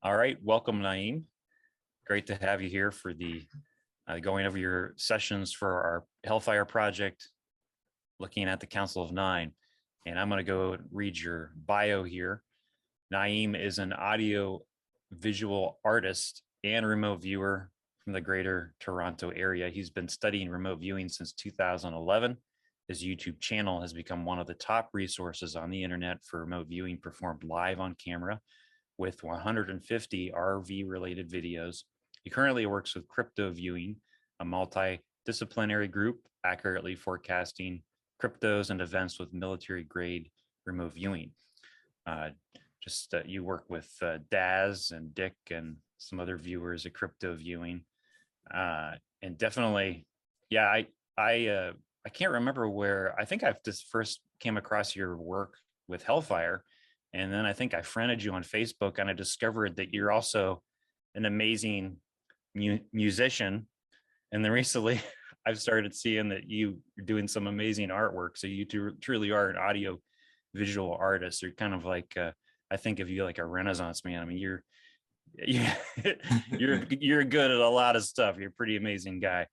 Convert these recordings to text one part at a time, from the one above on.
All right, welcome, Naeem. Great to have you here for the going over your sessions for our Hellfire project, looking at the Council of Nine. And I'm going to go read your bio here. Naeem is an audio visual artist and remote viewer from the greater Toronto area. He's been studying remote viewing since 2011. His YouTube channel has become one of the top resources on the internet for remote viewing performed live on camera, with 150 RV related videos. He currently works with Crypto Viewing, a multidisciplinary group accurately forecasting cryptos and events with military grade remote viewing. You work with Daz and Dick and some other viewers at Crypto Viewing. And definitely, yeah, I can't remember where. I think I've just first came across your work with Hellfire. And then I think I friended you on Facebook, and I discovered that you're also an amazing musician. And then recently I've started seeing that you're doing some amazing artwork. So you truly are an audio visual artist. You're kind of like, I think of you like a Renaissance man. I mean, you're you're good at a lot of stuff. You're a pretty amazing guy.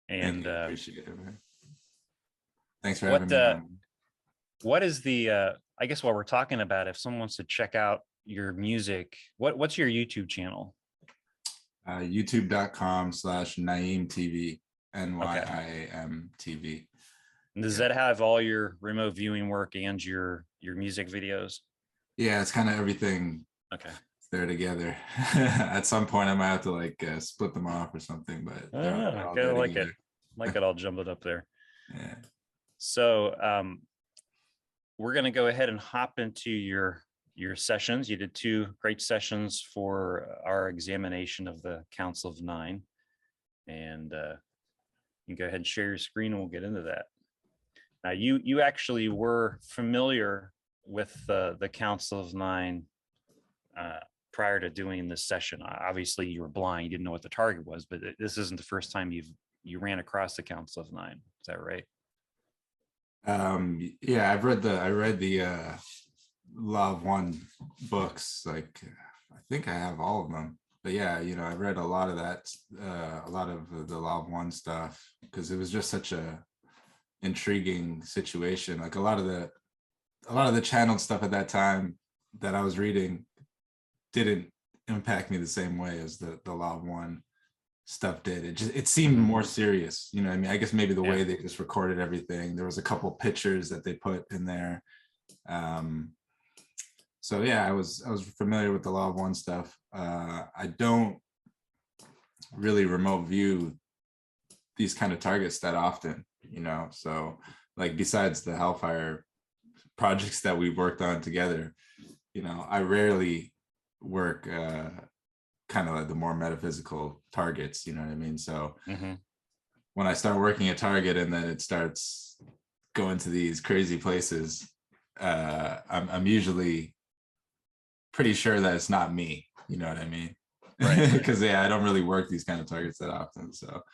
And appreciate it, man. Thanks for having me on. What is the I guess while we're talking about, if someone wants to check out your music, what's your YouTube channel? YouTube.com/NyiamTV, NYIM-TV. Does that have all your remote viewing work and your music videos? Yeah, it's kind of everything. Okay. There together. At some point I might have to like split them off or something, but I like it. Like it all jumbled up there. Yeah. So we're going to go ahead and hop into your sessions. You did 2 great sessions for our examination of the Council of Nine, and you can go ahead and share your screen and we'll get into that. Now, you actually were familiar with the Council of Nine prior to doing this session. Obviously, you were blind; you didn't know what the target was, but this isn't the first time you ran across the Council of Nine. Is that right? Yeah, I read the Law of One books. Like, I think I have all of them, but yeah, I read a lot of that, a lot of the Law of One stuff, because it was just such a intriguing situation. Like a lot of the channeled stuff at that time that I was reading didn't impact me the same way as the Law of One stuff did. It seemed more serious, I mean, I guess maybe the way they just recorded everything. There was a couple pictures that they put in there. So yeah, I was familiar with the Law of One stuff. I don't really remote view these kind of targets that often, so like besides the Hellfire projects that we've worked on together, I rarely work kind of like the more metaphysical targets, you know what I mean? So when I start working a target and then it starts going to these crazy places, I'm usually pretty sure that it's not me, you know what I mean? Right. Because I don't really work these kind of targets that often. So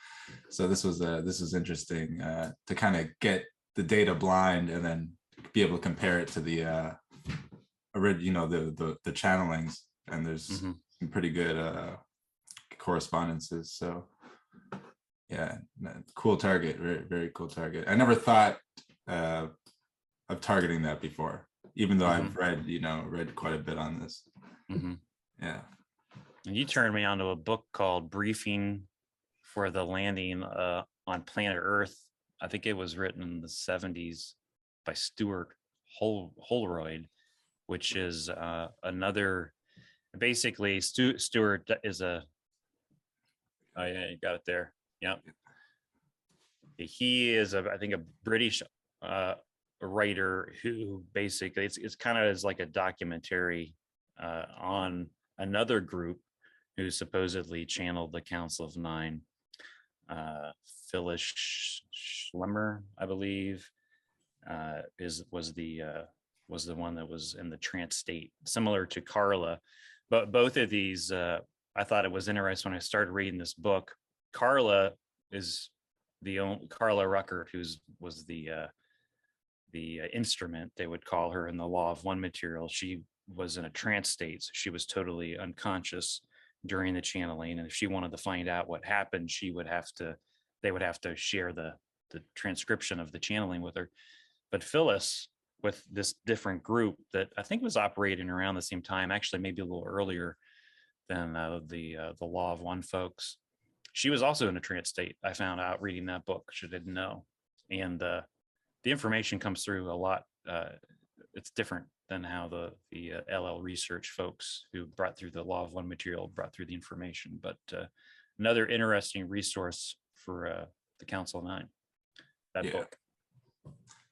this was interesting to kind of get the data blind and then be able to compare it to the the channelings, and there's some pretty good correspondences. So yeah, cool target, very, very cool target. I never thought of targeting that before, even though I've read quite a bit on this. Yeah. And you turned me onto a book called Briefing for the Landing on Planet Earth. I think it was written in the 70s by Stuart Holroyd, which is another. Basically, Stuart is a. Oh yeah, you got it there. Yep. He is I think a British writer who basically it's kind of is like a documentary on another group who supposedly channeled the Council of Nine. Phyllis Schlemmer, I believe, was the one that was in the trance state, similar to Carla. But both of these, I thought it was interesting when I started reading this book. Carla is the only Carla Ruckert, was the instrument, they would call her in the Law of One material. She was in a trance state, so she was totally unconscious during the channeling. And if she wanted to find out what happened, they would have to share the transcription of the channeling with her. But Phyllis, with this different group that I think was operating around the same time, actually maybe a little earlier than the Law of One folks, she was also in a trance state. I found out reading that book, she didn't know. And the information comes through a lot. It's different than how the LL research folks who brought through the Law of One material brought through the information. But another interesting resource for the Council of Nine, that book.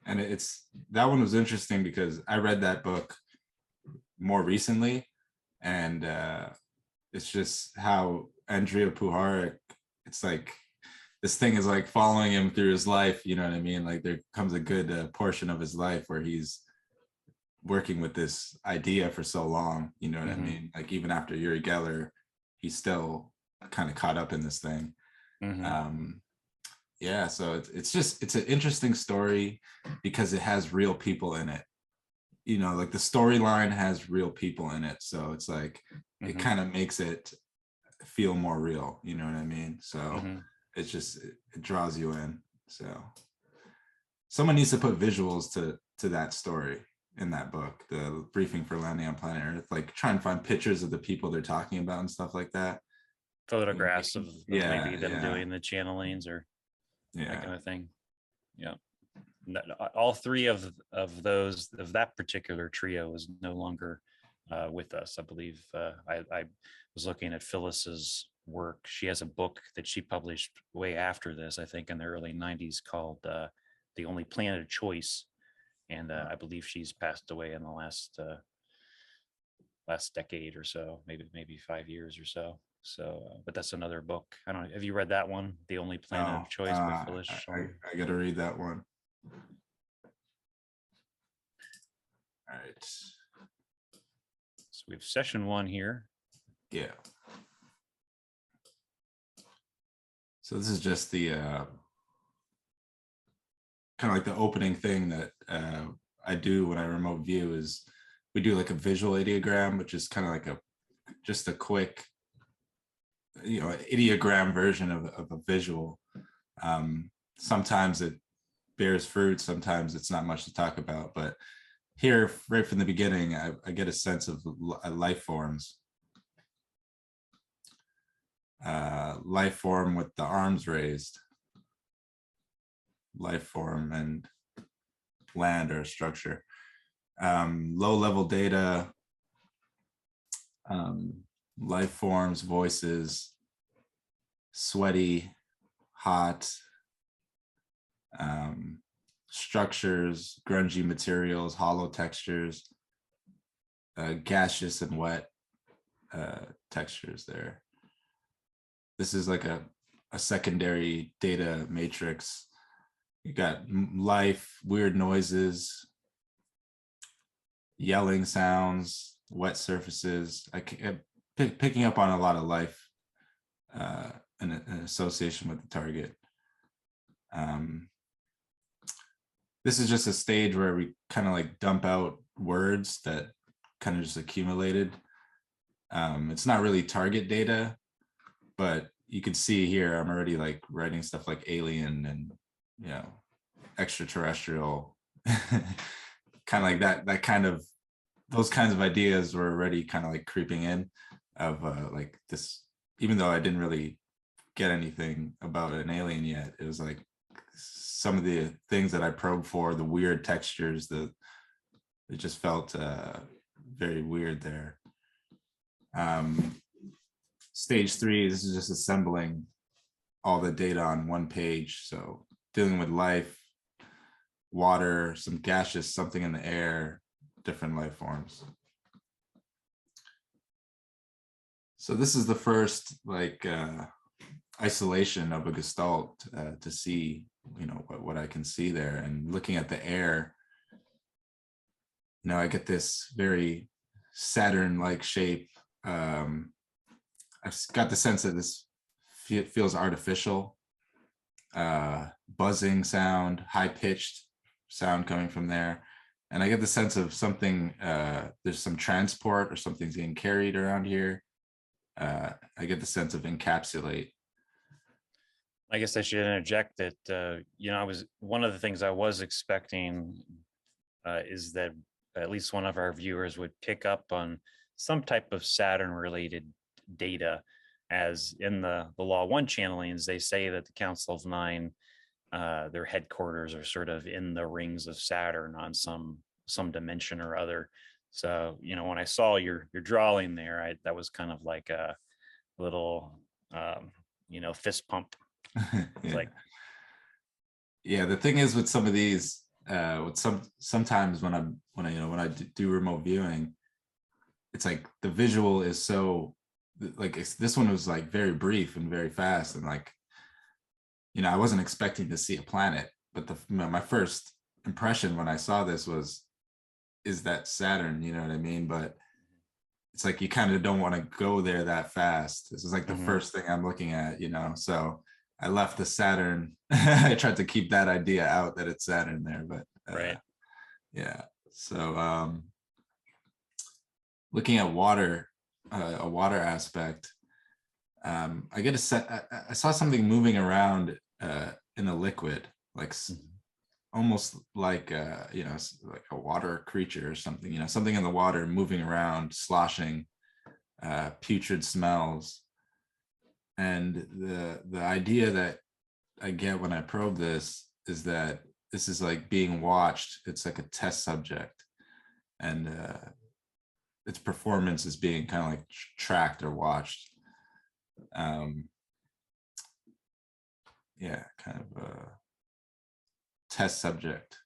And that one was interesting because I read that book more recently, and it's just how Andrea Puharich, it's like this thing is like following him through his life, you know what I mean? Like there comes a good portion of his life where he's working with this idea for so long, you know what I mean? Like even after Uri Geller, he's still kind of caught up in this thing. Yeah, so it's an interesting story because it has real people in it. You know, like the storyline has real people in it, so it's like it kind of makes it feel more real, you know what I mean? So it's just it draws you in. So someone needs to put visuals to that story in that book, the briefing for landing on planet Earth, like try and find pictures of the people they're talking about and stuff like that. Photographs of maybe them doing the channelings or that kind of thing. Yeah. All three of that particular trio is no longer with us. I believe I was looking at Phyllis's work. She has a book that she published way after this, I think in the early 90s, called The Only Planet of Choice. And I believe she's passed away in the last decade or so, maybe 5 years or so. So, but that's another book. I don't know. Have you read that one? The Only Planet of Choice by Phyllis? I got to read that one. All right. So we have session 1 here. Yeah. So this is just the kind of like the opening thing that I do when I remote view is we do like a visual ideogram, which is kind of like just a quick, you know, ideogram version of a visual. Sometimes it bears fruit, sometimes it's not much to talk about, but here right from the beginning I get a sense of life forms. Life form with the arms raised, life form and land or structure. Low level data, life forms, voices, sweaty, hot, structures, grungy materials, hollow textures, gaseous and wet textures there. This is like a secondary data matrix. You got life, weird noises, yelling sounds, wet surfaces. Picking up on a lot of life in association with the target. This is just a stage where we kind of like dump out words that kind of just accumulated. It's not really target data, but you can see here I'm already like writing stuff like alien and, you know, extraterrestrial, kind of like that kind of, those kinds of ideas were already kind of like creeping in of like this, even though I didn't really get anything about an alien yet, it was like some of the things that I probed for, the weird textures, it just felt very weird there. Stage 3, this is just assembling all the data on one page. So dealing with life, water, some gaseous, something in the air, different life forms. So this is the first like isolation of a gestalt to see, you know, what I can see there. And looking at the air, you know, I get this very Saturn-like shape. I've got the sense that this feels artificial, buzzing sound, high-pitched, sound coming from there. And I get the sense of something, there's some transport or something's getting carried around here. I get the sense of encapsulate. I guess I should interject that, I was one of the things I was expecting is that at least one of our viewers would pick up on some type of Saturn related data, as in the Law 1 channelings, they say that the Council of Nine, their headquarters are sort of in the rings of Saturn on some dimension or other. So, when I saw your drawing there, that was kind of like a little, fist pump. Yeah. Like, Yeah, the thing is with some of these, with sometimes when I do remote viewing, it's like the visual is so like this one was like very brief and very fast, and like, I wasn't expecting to see a planet, but my first impression when I saw this is that Saturn, you know what I mean? But it's like you kind of don't want to go there that fast. This is like the first thing I'm looking at, so I left the Saturn. I tried to keep that idea out that it's Saturn there, but right. Yeah. So looking at water, a water aspect, I get a set. I saw something moving around in a liquid, like almost like like a water creature or something. Something in the water moving around, sloshing, putrid smells. And the idea that I get when I probe this is that this is like being watched. It's like a test subject, and its performance is being kind of like tracked or watched. Yeah, kind of a test subject.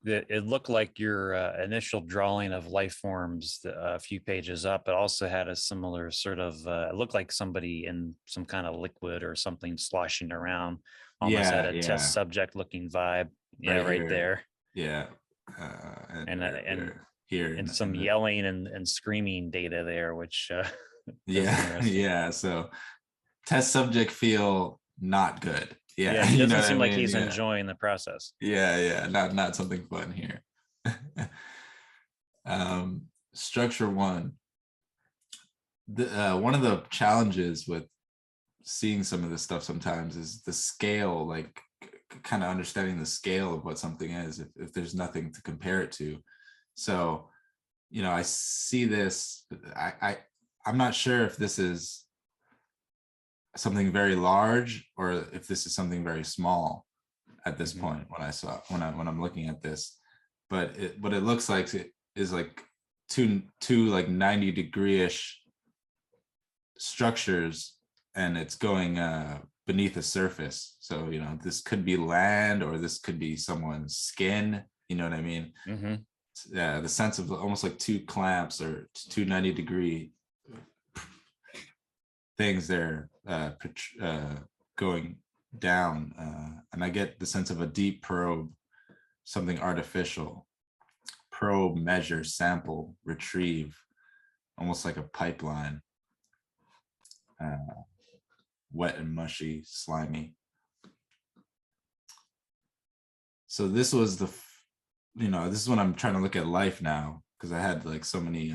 It looked like your initial drawing of life forms a few pages up. It also had a similar sort of, it looked like somebody in some kind of liquid or something sloshing around, almost had a test subject looking vibe. Yeah, right there. Yeah. And some yelling and screaming data there, which yeah. So test subject feel not good. Yeah, he doesn't seem like he's enjoying the process. Yeah, not something fun here. Structure one. One of the challenges with seeing some of this stuff sometimes is the scale, like kind of understanding the scale of what something is if there's nothing to compare it to. So, I see this, I'm not sure if this is something very large or if this is something very small at this point when I'm looking at this, but what it looks like is like two like 90-degree-ish structures, and it's going beneath the surface. So this could be land or this could be someone's skin, you know what I mean? Yeah, the sense of almost like two clamps or two 90-degree things there going down, and I get the sense of a deep probe, something artificial. Probe, measure, sample, retrieve, almost like a pipeline. Wet and mushy, slimy. So this was this is when I'm trying to look at life now, because I had like so many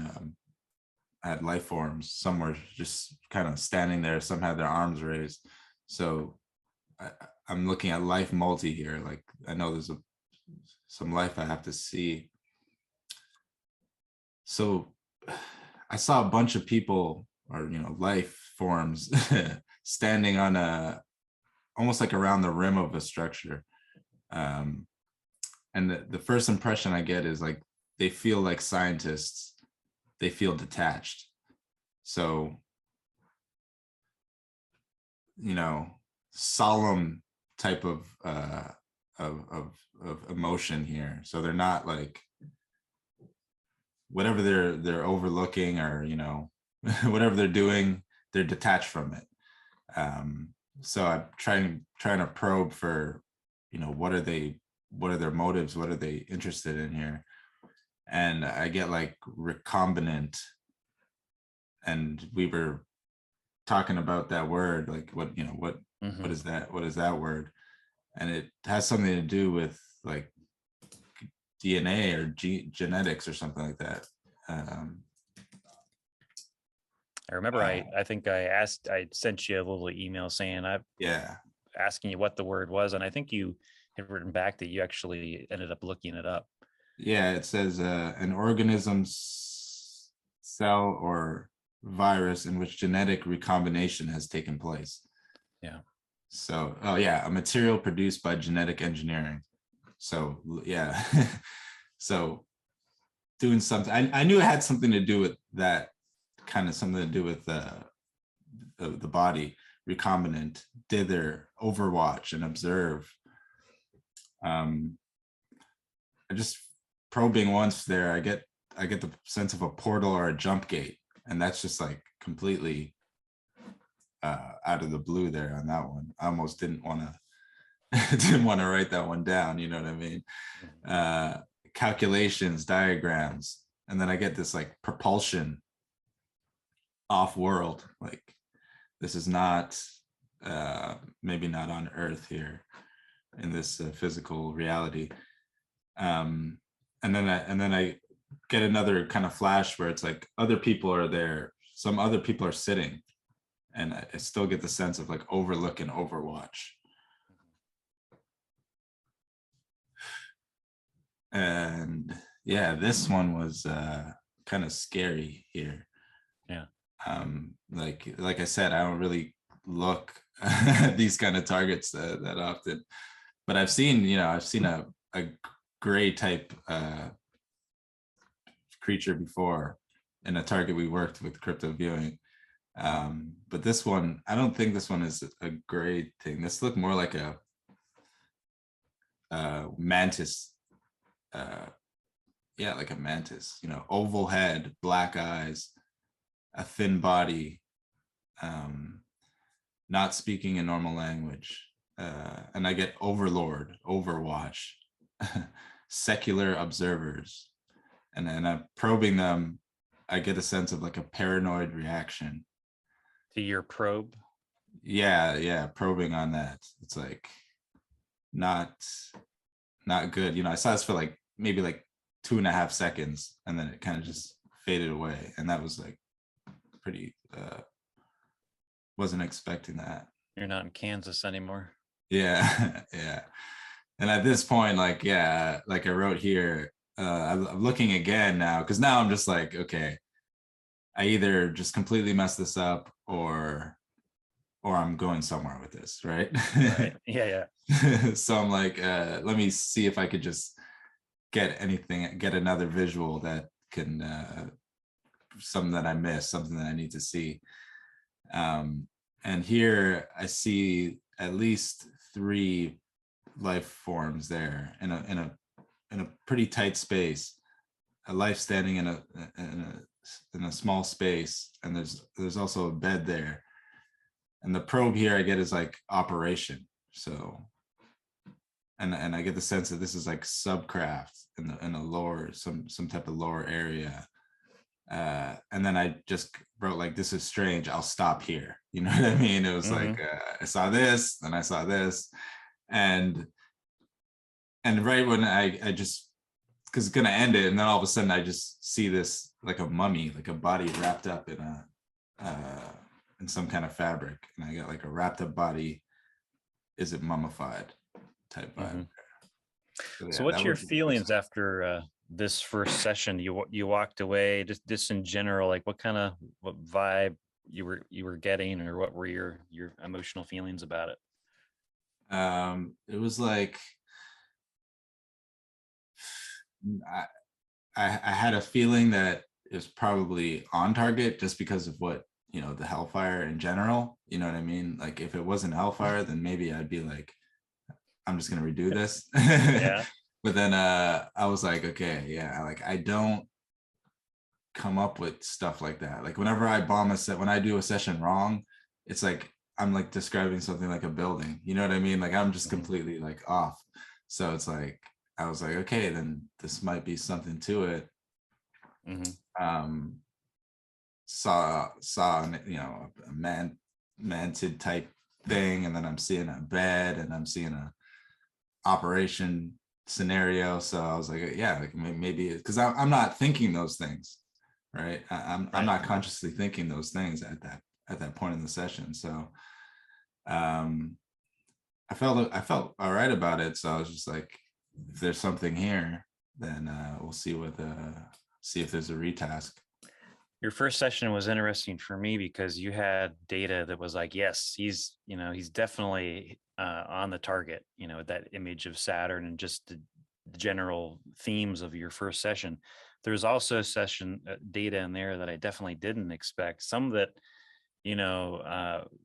I had life forms. Some were just kind of standing there, some had their arms raised. So I'm looking at life multi here. Like I know there's some life I have to see. So I saw a bunch of people or life forms standing on almost like around the rim of a structure. And the first impression I get is like they feel like scientists. They feel detached. So solemn type of emotion here. So they're not like whatever they're overlooking or whatever they're doing, they're detached from it. So I'm trying to probe for what are their motives, what are they interested in here, and I get like recombinant, and we were talking about that word, like what is that word, and it has something to do with like DNA or genetics or something like that. I remember I think I sent you a little email saying Yeah. asking you what the word was, and I think you had written back that you actually ended up looking it up. Yeah, it says an organism's cell or virus in which genetic recombination has taken place. Yeah. So, oh yeah, a material produced by genetic engineering. So yeah, so doing something. I knew it had something to do with that, kind of something to do with the body, recombinant, dither, overwatch, and observe. I just probing once there, I get the sense of a portal or a jump gate, and that's just like completely out of the blue there on that one. I almost didn't want to write that one down. You know what I mean? Calculations, diagrams, and then I get this like propulsion off world. Like this is not maybe not on Earth here in this physical reality. And then I get another kind of flash where it's like other people are there, some other people are sitting, and I still get the sense of like overlook and overwatch. And yeah, this one was kind of scary here. Yeah. Like I said, I don't really look at these kind of targets that often, but I've seen a gray type creature before in a target we worked with crypto viewing. But this one, I don't think this one is a gray thing. This looked more like a mantis. Yeah, like a mantis, oval head, black eyes, a thin body, not speaking a normal language. And I get overlord, overwatch, secular observers. And then I'm probing them. I get a sense of like a paranoid reaction. To your probe? Yeah, probing on that. It's like not good. I saw this for like maybe like 2.5 seconds, and then it kind of just faded away. And that was like pretty wasn't expecting that. You're not in Kansas anymore. Yeah. Yeah. And at this point, like, yeah, like I wrote here, I'm looking again now, because now I'm just like, okay, I either just completely mess this up or I'm going somewhere with this, right? Right. Yeah. So I'm like, let me see if I could just get another visual that can something that I missed, something that I need to see. And here I see at least 3 life forms there in a pretty tight space, a life standing in a small space, and there's also a bed there. And the probe here I get is like operation. So and I get the sense that this is like subcraft in a lower, some type of lower area. And then I just wrote like, this is strange, I'll stop here. You know what I mean? It was like I saw this, then I saw this, and right when I just, because it's gonna end it, and then all of a sudden I just see this like a mummy, like a body wrapped up in some kind of fabric, and I got like a wrapped up body. Is it mummified type vibe? So what's your feelings after this first session? You walked away, just in general, like what vibe you were getting, or what were your emotional feelings about it? It was like I had a feeling that it was probably on target, just because of what, the Hellfire in general, you know what I mean? Like if it wasn't Hellfire, then maybe I'd be like, I'm just gonna redo this. Yeah. But then I was like, okay, yeah, like I don't come up with stuff like that. Like whenever I when I do a session wrong, it's like I'm like describing something like a building. You know what I mean? Like I'm just completely like off. So it's like I was like, okay, then this might be something to it. Saw a mantid type thing, and then I'm seeing a bed, and I'm seeing operation scenario. So I was like, yeah, like maybe because I'm not thinking those things, right? I'm not consciously thinking those things at that point in the session. So I felt all right about it. So I was just like, if there's something here, then we'll see if there's a retask. Your first session was interesting for me because you had data that was like, yes, he's definitely on the target, that image of Saturn and just the general themes of your first session. There's also session data in there that I definitely didn't expect. Some that,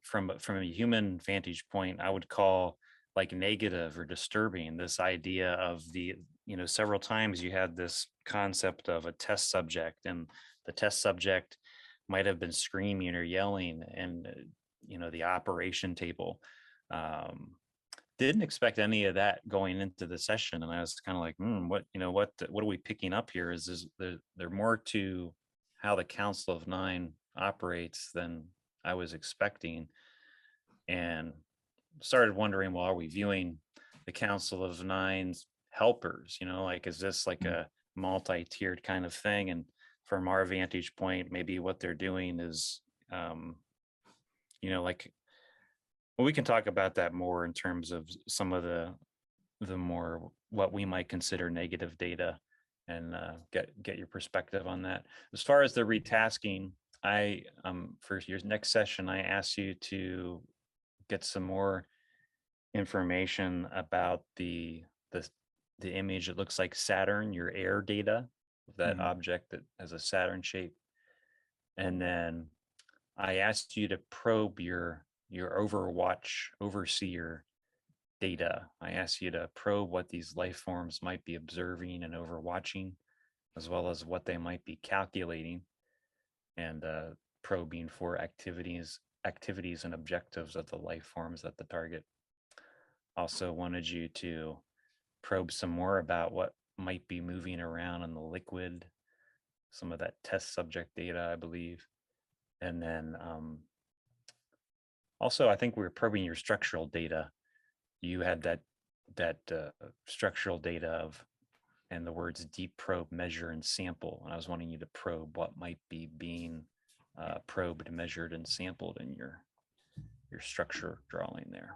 from a human vantage point, I would call like negative or disturbing. This idea of several times you had this concept of a test subject, and the test subject might have been screaming or yelling, and the operation table. Didn't expect any of that going into the session, and I was kind of like, what are we picking up here? Is there more to how the Council of Nine operates than I was expecting, and started wondering, well, are we viewing the Council of Nine's helpers? Like, is this like a multi-tiered kind of thing? And from our vantage point, maybe what they're doing is, like, well, we can talk about that more in terms of some of the more what we might consider negative data, and get your perspective on that. As far as the retasking, I for your next session, I asked you to get some more information about the image. It looks like Saturn, your air data, that object that has a Saturn shape. And then I asked you to probe your overseer data. I asked you to probe what these life forms might be observing and overwatching, as well as what they might be calculating, and probing for activities and objectives of the life forms at the target. Also wanted you to probe some more about what might be moving around in the liquid, some of that test subject data, I believe. And then also, I think we were probing your structural data. You had that structural data of, and the words deep probe, measure, and sample. And I was wanting you to probe what might be being probed, measured, and sampled in your structure drawing there.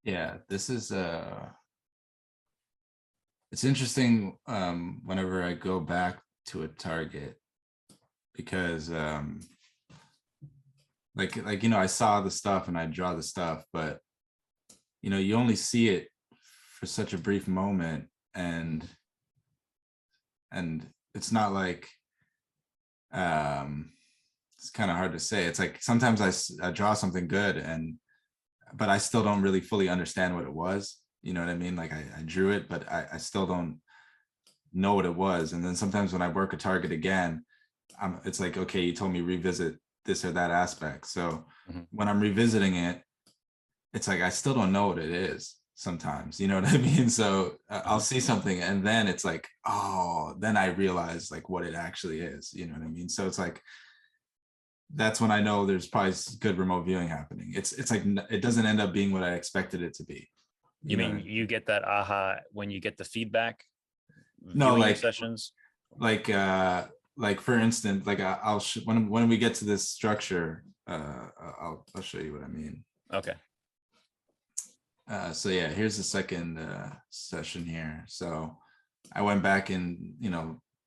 Yeah, this is it's interesting whenever I go back to a target, because like I saw the stuff and I draw the stuff, but you only see it for such a brief moment, and it's not like it's kind of hard to say. It's like sometimes I draw something good, but I still don't really fully understand what it was. You know what I mean? Like I drew it, but I still don't know what it was. And then sometimes when I work a target again, it's like, okay, you told me revisit this or that aspect. So when I'm revisiting it, it's like I still don't know what it is sometimes. You know what I mean? So I'll see something, and then it's like, oh, then I realize like what it actually is. You know what I mean? So it's like, that's when I know there's probably good remote viewing happening. It's like it doesn't end up being what I expected it to be. You mean you get that aha when you get the feedback? No, like sessions. Like for instance, like I'll when we get to this structure, I'll show you what I mean. Okay. So yeah, here's the second session here. So I went back and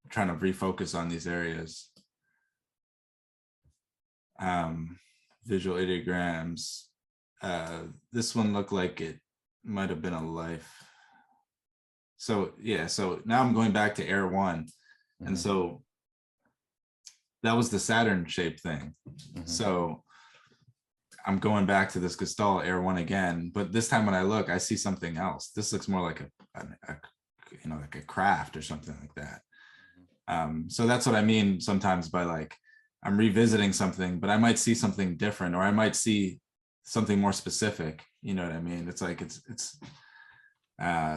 trying to refocus on these areas. Visual ideograms. This one looked like it might have been a life. So yeah, so now I'm going back to Air 1. And so that was the Saturn shape thing. So I'm going back to this Gestalt Air 1 again, but this time when I look, I see something else. This looks more like like a craft or something like that. So that's what I mean sometimes by like, I'm revisiting something, but I might see something different, or I might see something more specific. You know what I mean? It's like it's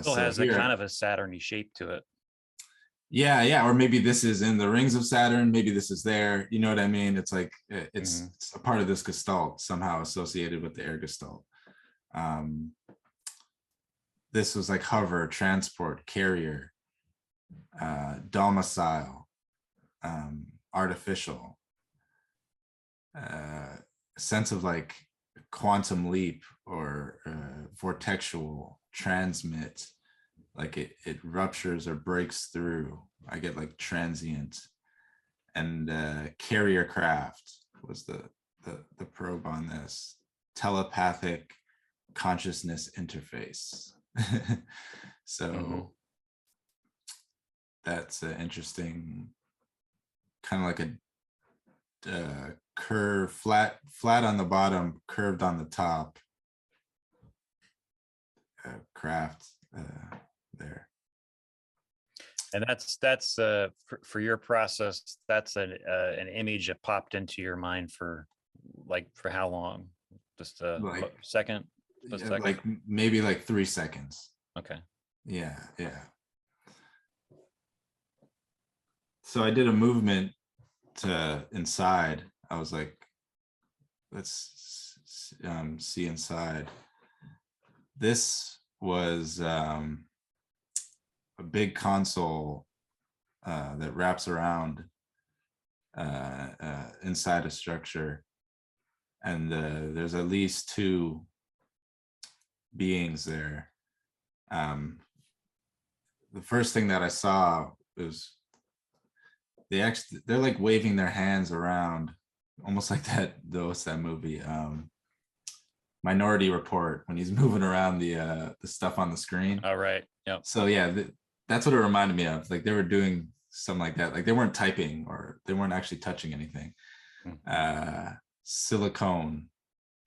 still has a kind of a Saturn-y shape to it. Yeah. Or maybe this is in the rings of Saturn. Maybe this is there. You know what I mean? It's like it's a part of this Gestalt somehow associated with the air Gestalt. this was like hover, transport, carrier, domicile, artificial, sense of like quantum leap or vortexual, transmit, like it ruptures or breaks through. I get like transient. And carrier craft was the probe on this. Telepathic consciousness interface. So that's an interesting, kind of like a curve, flat on the bottom, curved on the top. Craft there. And that's for your process. That's an image that popped into your mind for how long? Just a second. Like maybe like 3 seconds. Okay. Yeah. So I did a movement to inside. I was like, let's see inside. This was a big console that wraps around inside a structure, and there's at least 2 beings there. The first thing that I saw was they're like waving their hands around, almost like that movie Minority Report, when he's moving around the stuff on the screen. All right. Yep. So yeah, that's what it reminded me of. Like they were doing something like that. Like they weren't typing or they weren't actually touching anything. Silicone,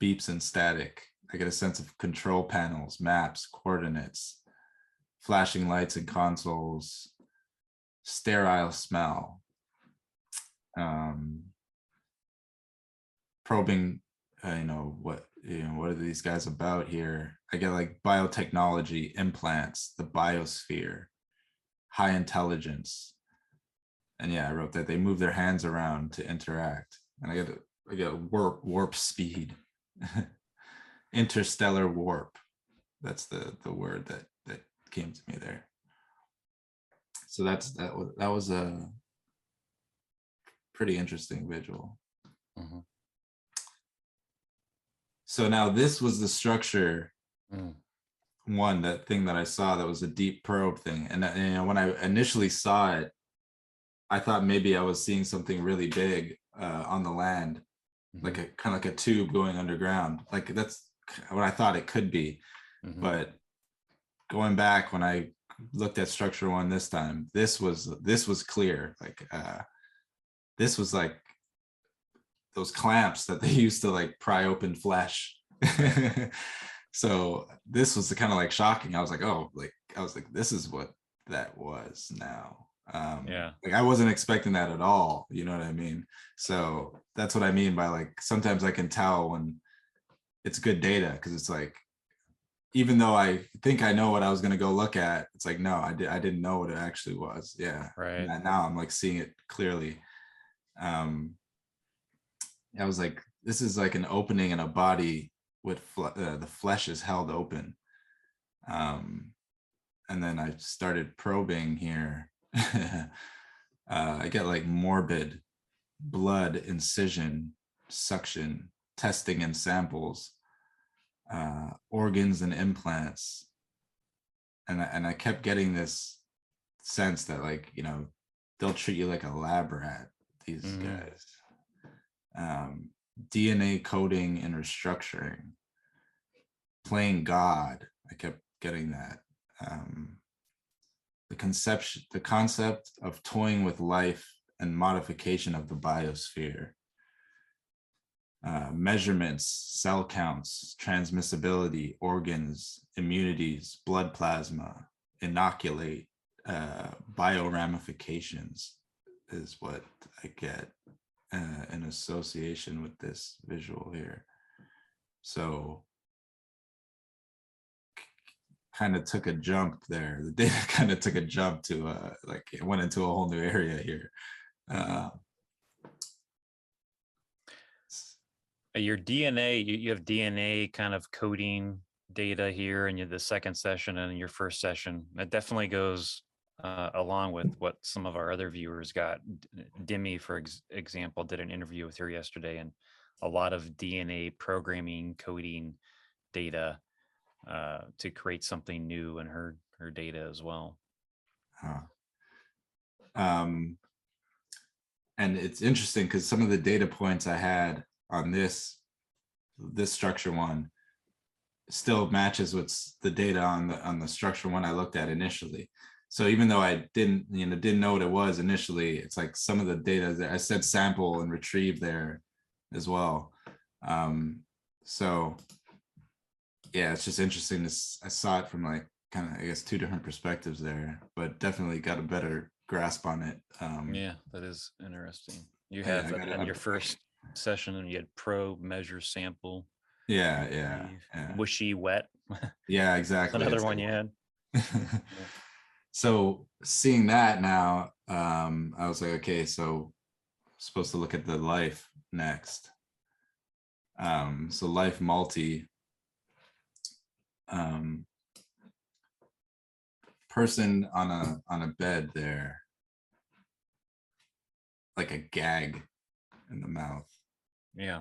beeps and static. I get a sense of control panels, maps, coordinates, flashing lights and consoles, sterile smell. Probing, what are these guys about here? I get like biotechnology, implants, the biosphere, high intelligence. And yeah, I wrote that they move their hands around to interact. And I get warp speed. Interstellar warp. That's the word that came to me there. So that was a pretty interesting visual. So now this was the structure. That thing that I saw that was a deep probe thing. And when I initially saw it, I thought maybe I was seeing something really big on the land, like a kind of like a tube going underground. Like that's what I thought it could be. But going back when I looked at structure 1 this time, this was clear. Like this was like those clamps that they used to like pry open flesh. So this was kind of like shocking. I was like, this is what that was now. Like I wasn't expecting that at all. You know what I mean? So that's what I mean by like, sometimes I can tell when it's good data, because it's like, even though I think I know what I was going to go look at, it's like, no, I didn't know what it actually was. Yeah. Right. And now I'm like seeing it clearly. I was like, this is like an opening in a body with the flesh is held open. And then I started probing here. I get like morbid blood, incision, suction, testing and samples, organs and implants. And I kept getting this sense that like, they'll treat you like a lab rat, these guys. DNA coding and restructuring, playing God. I kept getting that. The concept of toying with life and modification of the biosphere. Measurements, cell counts, transmissibility, organs, immunities, blood plasma, inoculate, bioramifications is what I get in association with this visual here. So kind of took a jump there. The data kind of took a jump to like it went into a whole new area here. Your DNA, you have DNA kind of coding data here in the second session and your first session. That definitely goes along with what some of our other viewers got. Demi, for example, did an interview with her yesterday, and a lot of DNA programming, coding data to create something new in her data as well. And it's interesting because some of the data points I had on this structure one still matches what's the data on the structure one I looked at initially. So even though I didn't know what it was initially, it's like some of the data that I said sample and retrieve there as well. So yeah, it's just interesting. I saw it from like kind of, I guess, two different perspectives there, but definitely got a better grasp on it. Yeah, that is interesting. You have in your first session, and you had probe, measure, sample. Yeah. Wishy, wet. Yeah, exactly. Another one you had. So seeing that now, I was like, okay, so I'm supposed to look at the life next. So life multi. Person on a bed there, like a gag in the mouth. Yeah.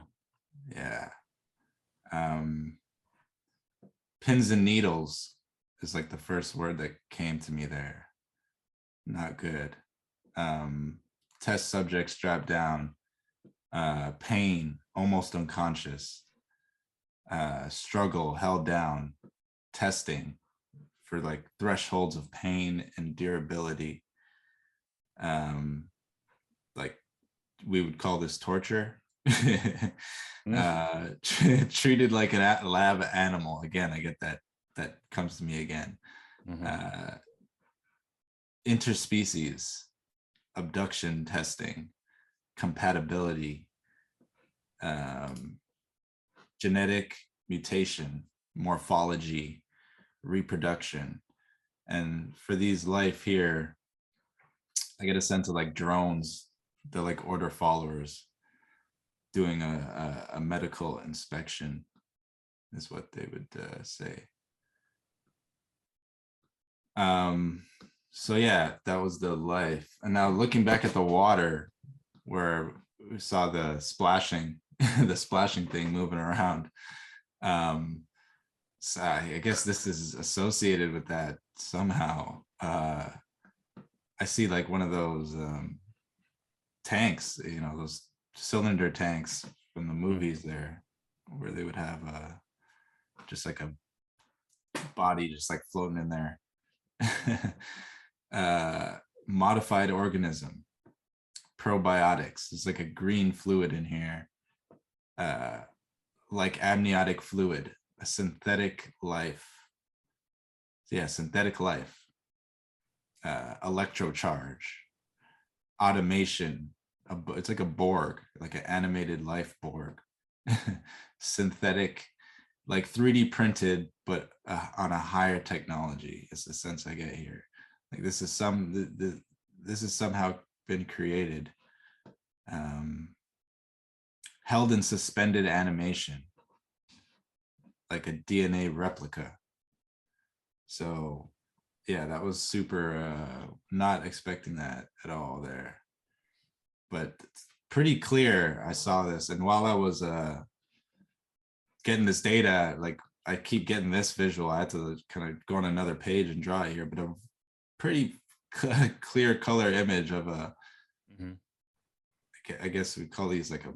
Pins and needles is like the first word that came to me there. Not good. Test subject strapped down. Pain, almost unconscious. Struggle, held down. Testing for like thresholds of pain and durability. Like we would call this torture. Treated like a lab animal. Again, I get that comes to me again. Interspecies abduction testing, compatibility, genetic mutation, morphology, reproduction. And for these life here, I get a sense of like drones. They're like order followers doing a medical inspection is what they would say. So yeah, that was the life. And now looking back at the water where we saw the splashing, the splashing thing moving around. So I guess this is associated with that somehow. I see like one of those tanks, those cylinder tanks from the movies there, where they would have just like a body just like floating in there. Modified organism, probiotics. It's like a green fluid in here, like amniotic fluid, a synthetic life. Yeah, synthetic life. Electrocharge, automation. It's like a Borg, like an animated life Borg. Synthetic, like 3D printed, but on a higher technology is the sense I get here. Like this is this is somehow been created. Held in suspended animation, like a DNA replica. So yeah, that was super, not expecting that at all there. But pretty clear, I saw this. And while I was getting this data, like I keep getting this visual, I had to kind of go on another page and draw it here, but a pretty clear color image of a, I guess we call these like a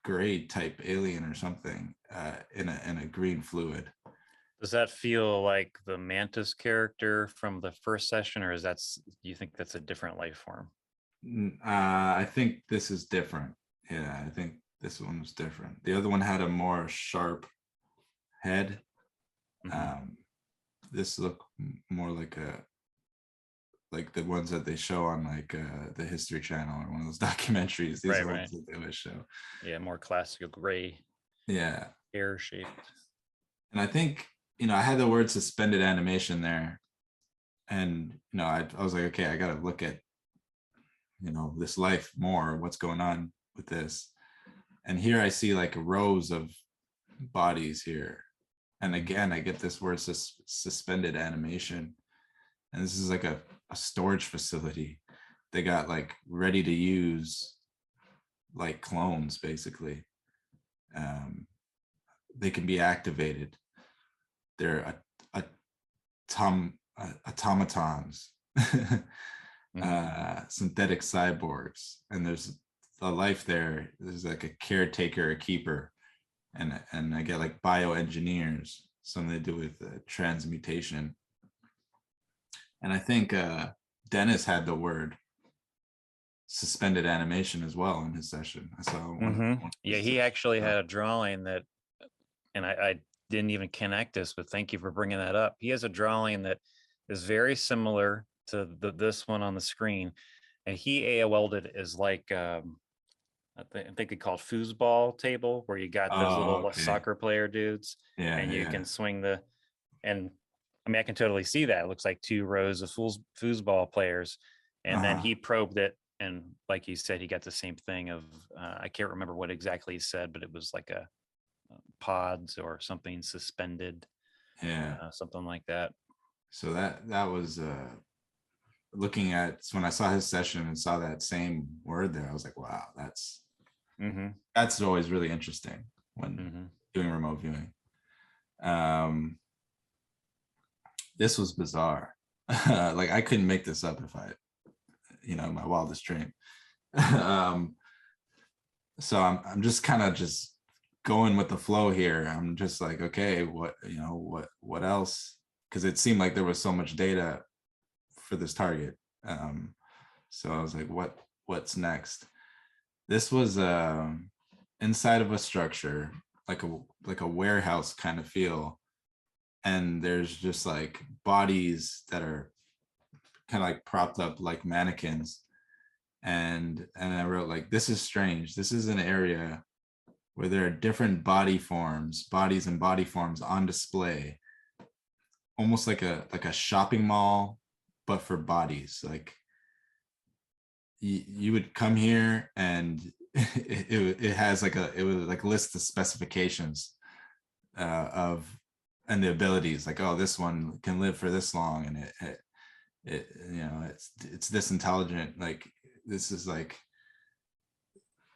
gray type alien or something, in a green fluid. Does that feel like the Mantis character from the first session, or do you think that's a different life form? I think this is different. Yeah, I think this one was different. The other one had a more sharp head. This looked more like the ones that they show on like the History Channel or one of those documentaries. These are ones that they would show. Yeah, more classical gray. Yeah, hair shaped. And I think, I had the word suspended animation there, and I was like, okay, I got to look at this life more, what's going on with this. And here I see like rows of bodies here, And again, I get this word suspended animation. And this is like a storage facility. They got like ready to use like clones, basically. They can be activated. They're automatons, synthetic cyborgs, and there's a life there. There's like a caretaker, a keeper, and I get like bioengineers, something to do with transmutation. And I think Dennis had the word suspended animation as well in his session. I saw one. Yeah, he actually had a drawing that, and I didn't even connect this, but thank you for bringing that up. He has a drawing that is very similar to this one on the screen, and he AOL'd it as like I think they called foosball table, where you got those little soccer player dudes, and you can swing the, and I mean, I can totally see that. It looks like 2 rows of foosball players. And then he probed it. And like you said, he got the same thing of, I can't remember what exactly he said, but it was like a pods or something suspended. Something like that. So that was looking at, when I saw his session and saw that same word there, I was like, wow, that's always really interesting when doing remote viewing. This was bizarre. Like I couldn't make this up if I, my wildest dream. So I'm just kind of just going with the flow here. I'm just like, okay, what else? Because it seemed like there was so much data for this target. So I was like, what's next? This was inside of a structure, like a warehouse kind of feel. And there's just like bodies that are kind of like propped up like mannequins. And I wrote like, this is strange. This is an area where there are different bodies and body forms on display, almost like a shopping mall, but for bodies. Like you would come here and it has like it would like list the specifications of and the abilities, like, oh, this one can live for this long, and it's this intelligent, like this is like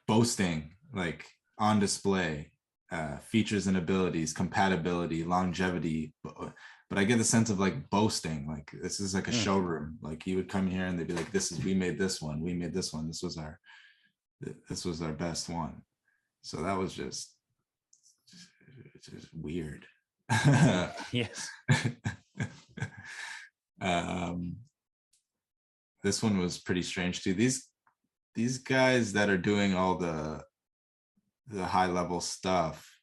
boasting, like on display, features and abilities, compatibility, longevity. But I get the sense of like boasting, like this is like a showroom. Like you would come here and they'd be like, we made this one, this was our best one. So that was just weird. Yes. This one was pretty strange too. These guys that are doing all the high level stuff,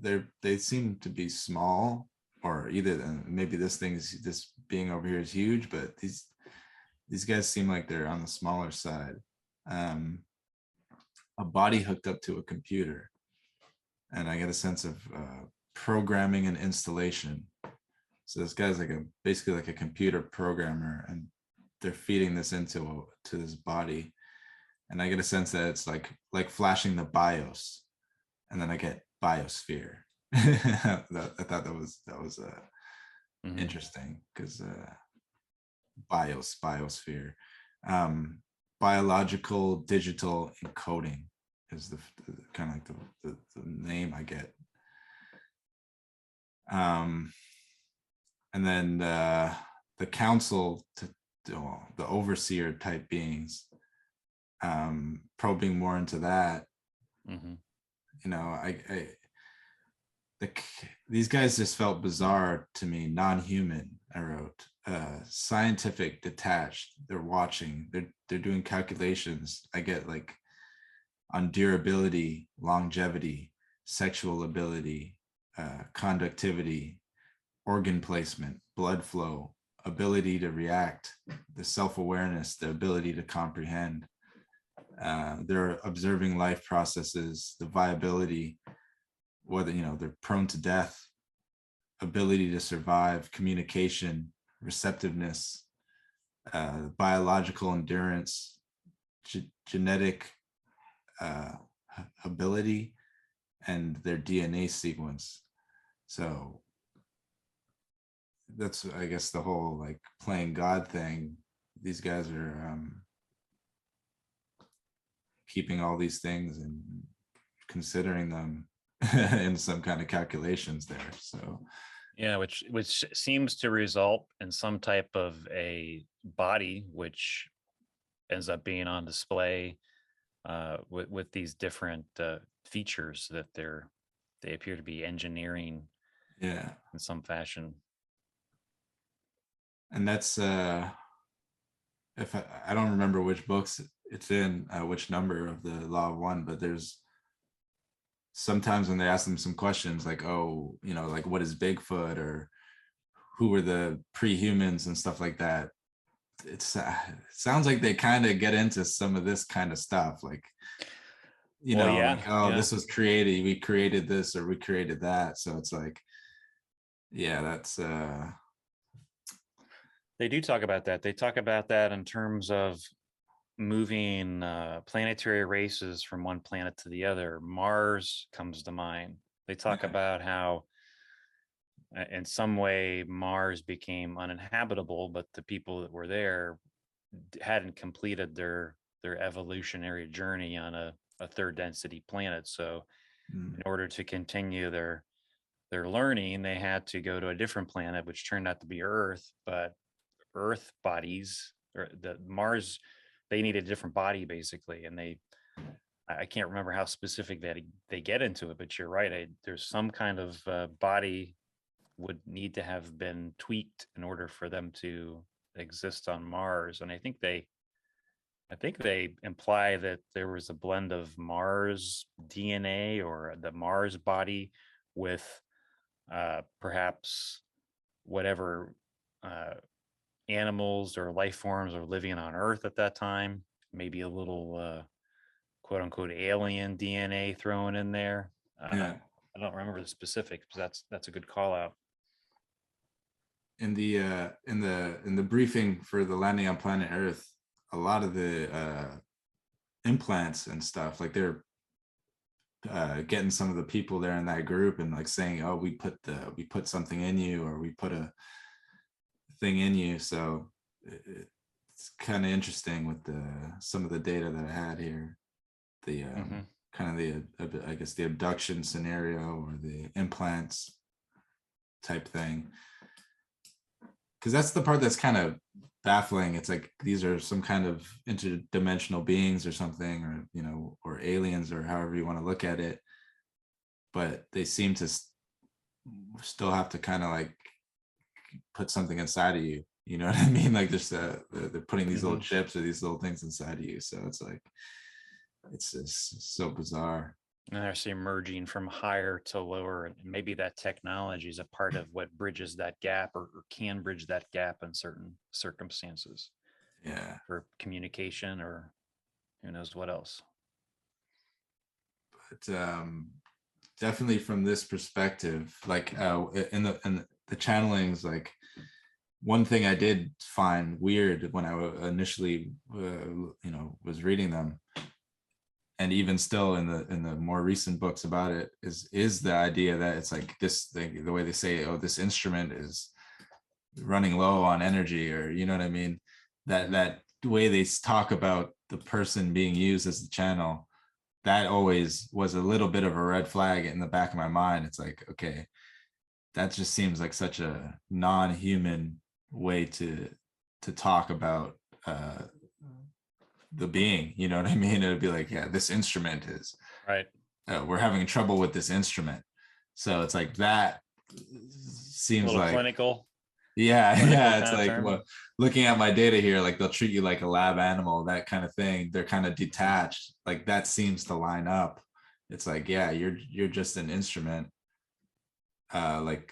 they seem to be small, or either maybe this being over here is huge, but these guys seem like they're on the smaller side. A body hooked up to a computer, and I get a sense of programming and installation. So this guy's like basically like a computer programmer, and they're feeding this to this body, and I get a sense that it's like flashing the BIOS, and then I get biosphere. I thought that was interesting, because biosphere, biological digital encoding is the kind of like the name I get. And then the council, the overseer type beings, probing more into that. These guys just felt bizarre to me, non-human. I wrote scientific, detached. They're watching. They're doing calculations. I get like on durability, longevity, sexual ability, conductivity, organ placement, blood flow, ability to react, the self-awareness, the ability to comprehend. They're observing life processes, the viability, whether they're prone to death, ability to survive, communication, receptiveness, biological endurance, genetic ability, and their DNA sequence. So that's, I guess, the whole like playing God thing. These guys are keeping all these things and considering them in some kind of calculations there. So Yeah, which seems to result in some type of a body, which ends up being on display with these different features that they appear to be engineering yeah, in some fashion. and that's if I don't remember which books it's in, which number of the Law of One, but there's sometimes when they ask them some questions like, oh, you know, like what is Bigfoot, or who were the pre-humans and stuff like that. It sounds like they kind of get into some of this kind of stuff, like, you Well, know, yeah, like, oh, yeah. this was created, we created this or we created that. So it's like, yeah, that's They do talk about that. They talk about that in terms of moving planetary races from one planet to the other. Mars comes to mind. They talk yeah, about how in some way Mars became uninhabitable, but the people that were there hadn't completed their evolutionary journey on a third density planet. So mm, in order to continue their learning, they had to go to a different planet, which turned out to be Earth. But Earth bodies, or the Mars, they need a different body basically, and I can't remember how specific that they get into it, but you're right. There's some kind of body would need to have been tweaked in order for them to exist on Mars, and I think they imply that there was a blend of Mars DNA or the Mars body with perhaps whatever uh, animals or life forms are living on Earth at that time. Maybe a little quote unquote alien DNA thrown in there. yeah. I don't remember the specifics, but that's a good call out. In the in the briefing for the landing on planet Earth, a lot of the implants and stuff, like they're getting some of the people there in that group and like saying, oh, we put something in you, or we put a thing in you. So it's kind of interesting with the some of the data that I had here, the Mm-hmm. kind of the I guess the abduction scenario or the implants type thing, because that's the part that's kind of baffling. It's like these are some kind of interdimensional beings or something, or you know, or aliens, or however you want to look at it, but they seem to still have to kind of like put something inside of you, you know what I mean, like just they're putting these little Mm-hmm. chips or these little things inside of you. So it's like it's just so bizarre. And they're actually merging from higher to lower, and maybe that technology is a part of what bridges that gap, or can bridge that gap in certain circumstances Yeah, for communication, or who knows what else. but definitely from this perspective, like in the channelings, like one thing I did find weird when I initially you know, was reading them, and even still in the more recent books about it, is the idea that it's like this thing, the way they say, oh, this instrument is running low on energy, or you know what I mean, that way they talk about the person being used as the channel, that always was a little bit of a red flag in the back of my mind. It's like, okay, that just seems like such a non-human way to talk about the being, you know what I mean? It'd be like, yeah, this instrument is Right. we're having trouble with this instrument. So it's like that A seems little like, clinical, yeah, clinical yeah, it's kind of like, term. well, looking at my data here, like they'll treat you like a lab animal, that kind of thing. They're kind of detached. Like that seems to line up. It's like, yeah, you're just an instrument. Like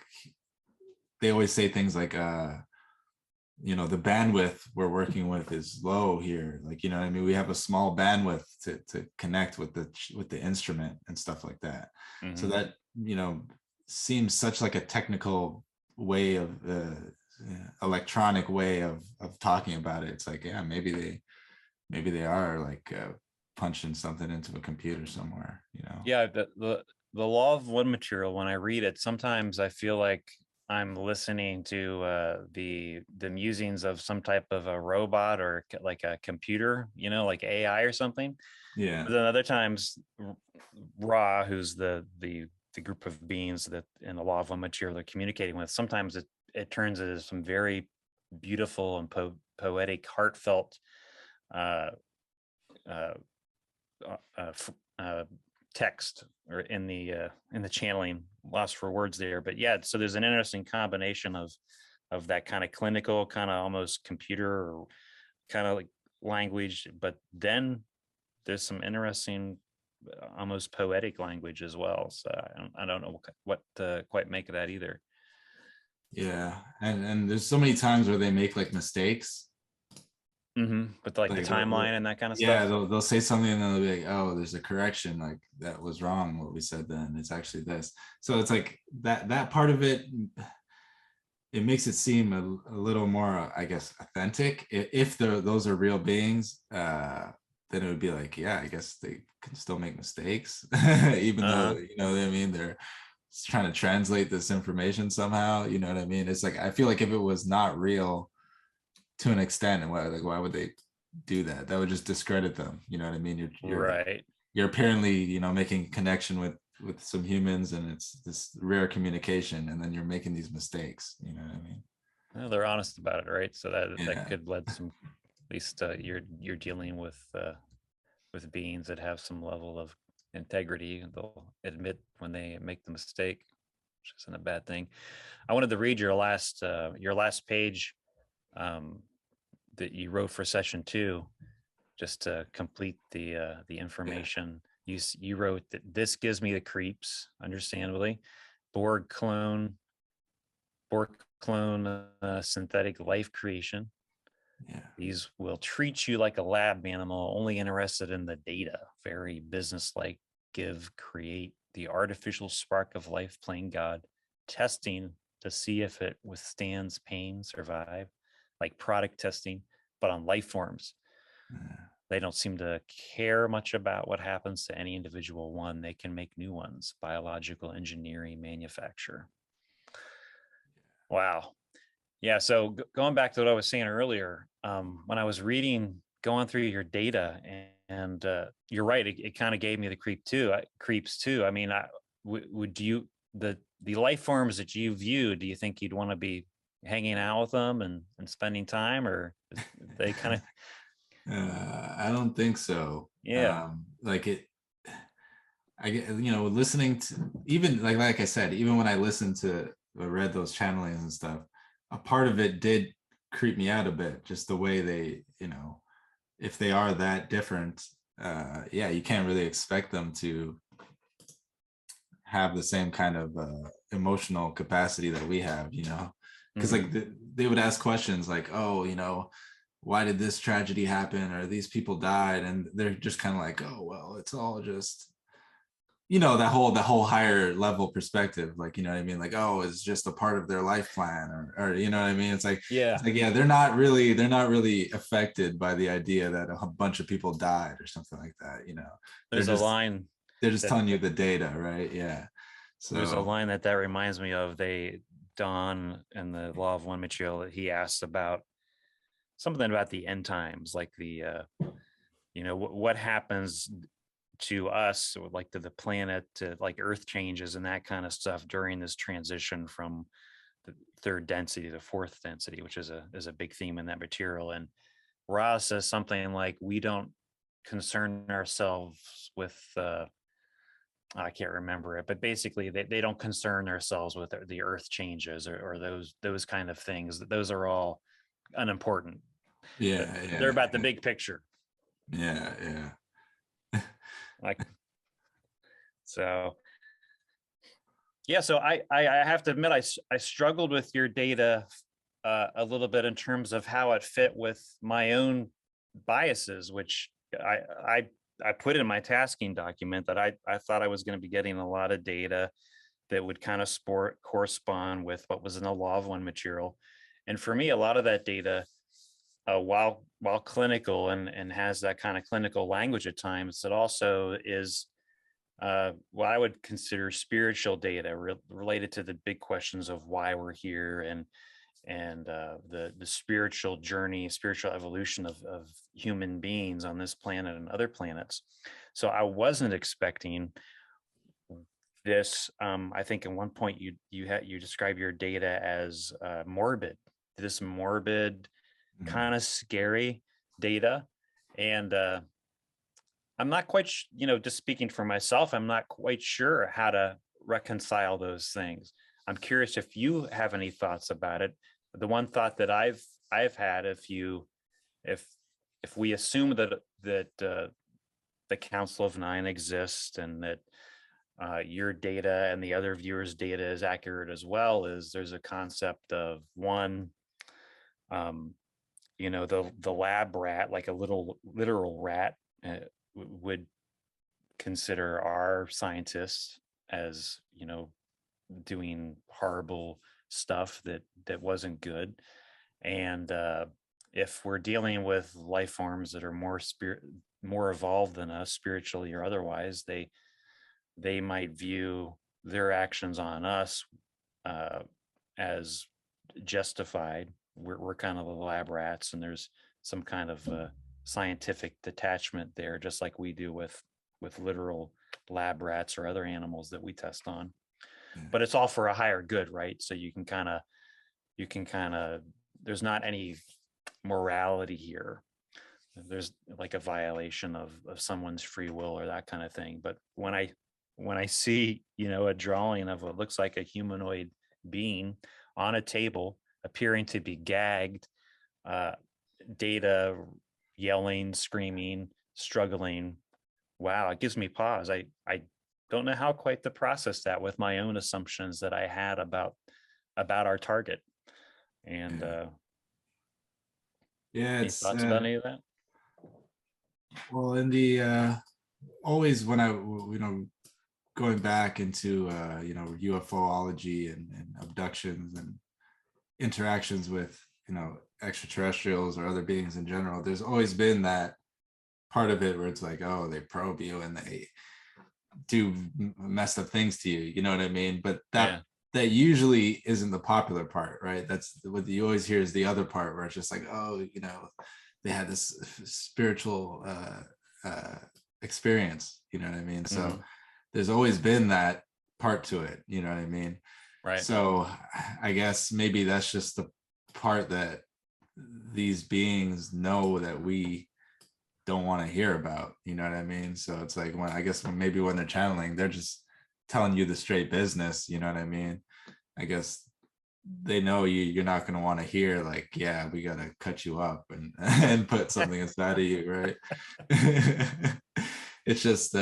they always say things like you know, the bandwidth we're working with is low here, like, you know what I mean, we have a small bandwidth to connect with the instrument and stuff like that. So Mm-hmm. that, you know, seems such like a technical way of electronic way of talking about it. It's like, yeah, maybe they are like punching something into a computer somewhere, you know. Yeah, the law of one material, when I read it, sometimes I feel like I'm listening to the musings of some type of a robot or like a computer, like AI or something. Yeah. But then other times, Ra, who's the group of beings that in the law of one material they're communicating with, sometimes it turns into some very beautiful and poetic, heartfelt uh, uh, text, or in the channeling, lost for words there. But yeah, so there's an interesting combination of that kind of clinical, kind of almost computer or kind of like language, but then there's some interesting almost poetic language as well. So I don't know what to quite make of that either. Yeah. And there's so many times where they make like mistakes. But like the Like timeline and that kind of yeah, stuff. they'll say something and then they'll be like, oh, there's a correction, like that was wrong what we said then. It's actually this. So it's like that part of it, it makes it seem a little more, I guess, authentic. If those are real beings, then it would be like, yeah, I guess they can still make mistakes, even though, Uh-huh. you know what I mean, they're trying to translate this information somehow. You know what I mean? It's like I feel like if it was not real to an extent, and why would they do that? That would just discredit them. You know what I mean? Right. You're apparently, making a connection with some humans, and it's this rare communication, and then you're making these mistakes. You know what I mean? Well, they're honest about it, right? So that Yeah. could lead some, at least you're dealing with beings that have some level of integrity, and they'll admit when they make the mistake, which isn't a bad thing. I wanted to read your last page um, that you wrote for session 2, just to complete the Yeah. information. You wrote that this gives me the creeps, understandably. Borg clone, Borg clone, synthetic life creation. Yeah. These will treat you like a lab animal, only interested in the data. Very businesslike. Give, create the artificial spark of life, playing God, testing to see if it withstands pain, survive, like product testing, but on life forms. Yeah. They don't seem to care much about what happens to any individual one. They can make new ones, biological engineering, manufacture. Wow. Yeah. So going back to what I was saying earlier, when I was going through your data, and you're right, it kind of gave me the creeps too. I mean, would you the life forms that you view? Do you think you'd want to be hanging out with them and spending time, or they kind of? I don't think so. Yeah. Like it, I get, listening to, even like I said, even when I listened to or read those channelings and stuff, a part of it did creep me out a bit, just the way they, if they are that different, yeah, you can't really expect them to have the same kind of emotional capacity that we have, because like they would ask questions like, oh, why did this tragedy happen, or these people died, and they're just kind of like, oh well, it's all just, that whole higher level perspective, like, you know what I mean, like, oh, it's just a part of their life plan, or you know what I mean, it's like, Yeah. yeah, they're not really affected by the idea that a bunch of people died or something like that. they're There's a just line they're just that telling you the data, right? Yeah. there's a So line that reminds me of. Don and the law of one material, that he asks about something about the end times, like what happens to us, or like to the planet, to like earth changes and that kind of stuff during this transition from the third density to fourth density, which is a big theme in that material. And Ross says something like, we don't concern ourselves with I can't remember it, but basically they don't concern themselves with the earth changes, or those kind of things. Those are all unimportant. yeah, They're yeah, about the big picture. yeah, yeah. Like, so yeah, so I have to admit, I struggled with your data a little bit in terms of how it fit with my own biases, which I put in my tasking document, that I thought I was going to be getting a lot of data that would kind of correspond with what was in the law of one material. And for me, a lot of that data, while clinical and has that kind of clinical language at times, it also is what I would consider spiritual data related to the big questions of why we're here and the spiritual journey, spiritual evolution of human beings on this planet and other planets. So I wasn't expecting this. I think at one point you describe your data as morbid, this morbid, kind of scary data, and I'm not quite, just speaking for myself, I'm not quite sure how to reconcile those things. I'm curious if you have any thoughts about it. The one thought that I've had, if we assume that the Council of Nine exists and that your data and the other viewers' data is accurate as well, is there's a concept of one, the lab rat, like a little literal rat, would consider our scientists as, doing horrible stuff that wasn't good. And if we're dealing with life forms that are more evolved than us, spiritually or otherwise, they might view their actions on us as justified. We're kind of the lab rats, and there's some kind of scientific detachment there, just like we do with literal lab rats or other animals that we test on. But it's all for a higher good, right? So you can kind of there's not any morality here. There's like a violation of someone's free will or that kind of thing. But when I see, a drawing of what looks like a humanoid being on a table appearing to be gagged, data yelling, screaming, struggling, wow, it gives me pause. I don't know how quite to process that with my own assumptions that I had about our target. And any thoughts about any of that? Well, in the always when I going back into UFOlogy and abductions and interactions with extraterrestrials or other beings in general, there's always been that part of it where it's like, oh, they probe you and they do messed up things to you, you know what I mean? But that usually isn't the popular part, right? That's what you always hear is the other part where it's just like, oh, they had this spiritual experience, you know what I mean? So there's always been that part to it, you know what I mean? Right. So I guess maybe that's just the part that these beings know that we don't want to hear about, you know what I mean? So it's like, maybe when they're channeling, they're just telling you the straight business, you know what I mean? I guess they know you're not going to want to hear like, yeah, we got to cut you up and put something inside of you, right? It's just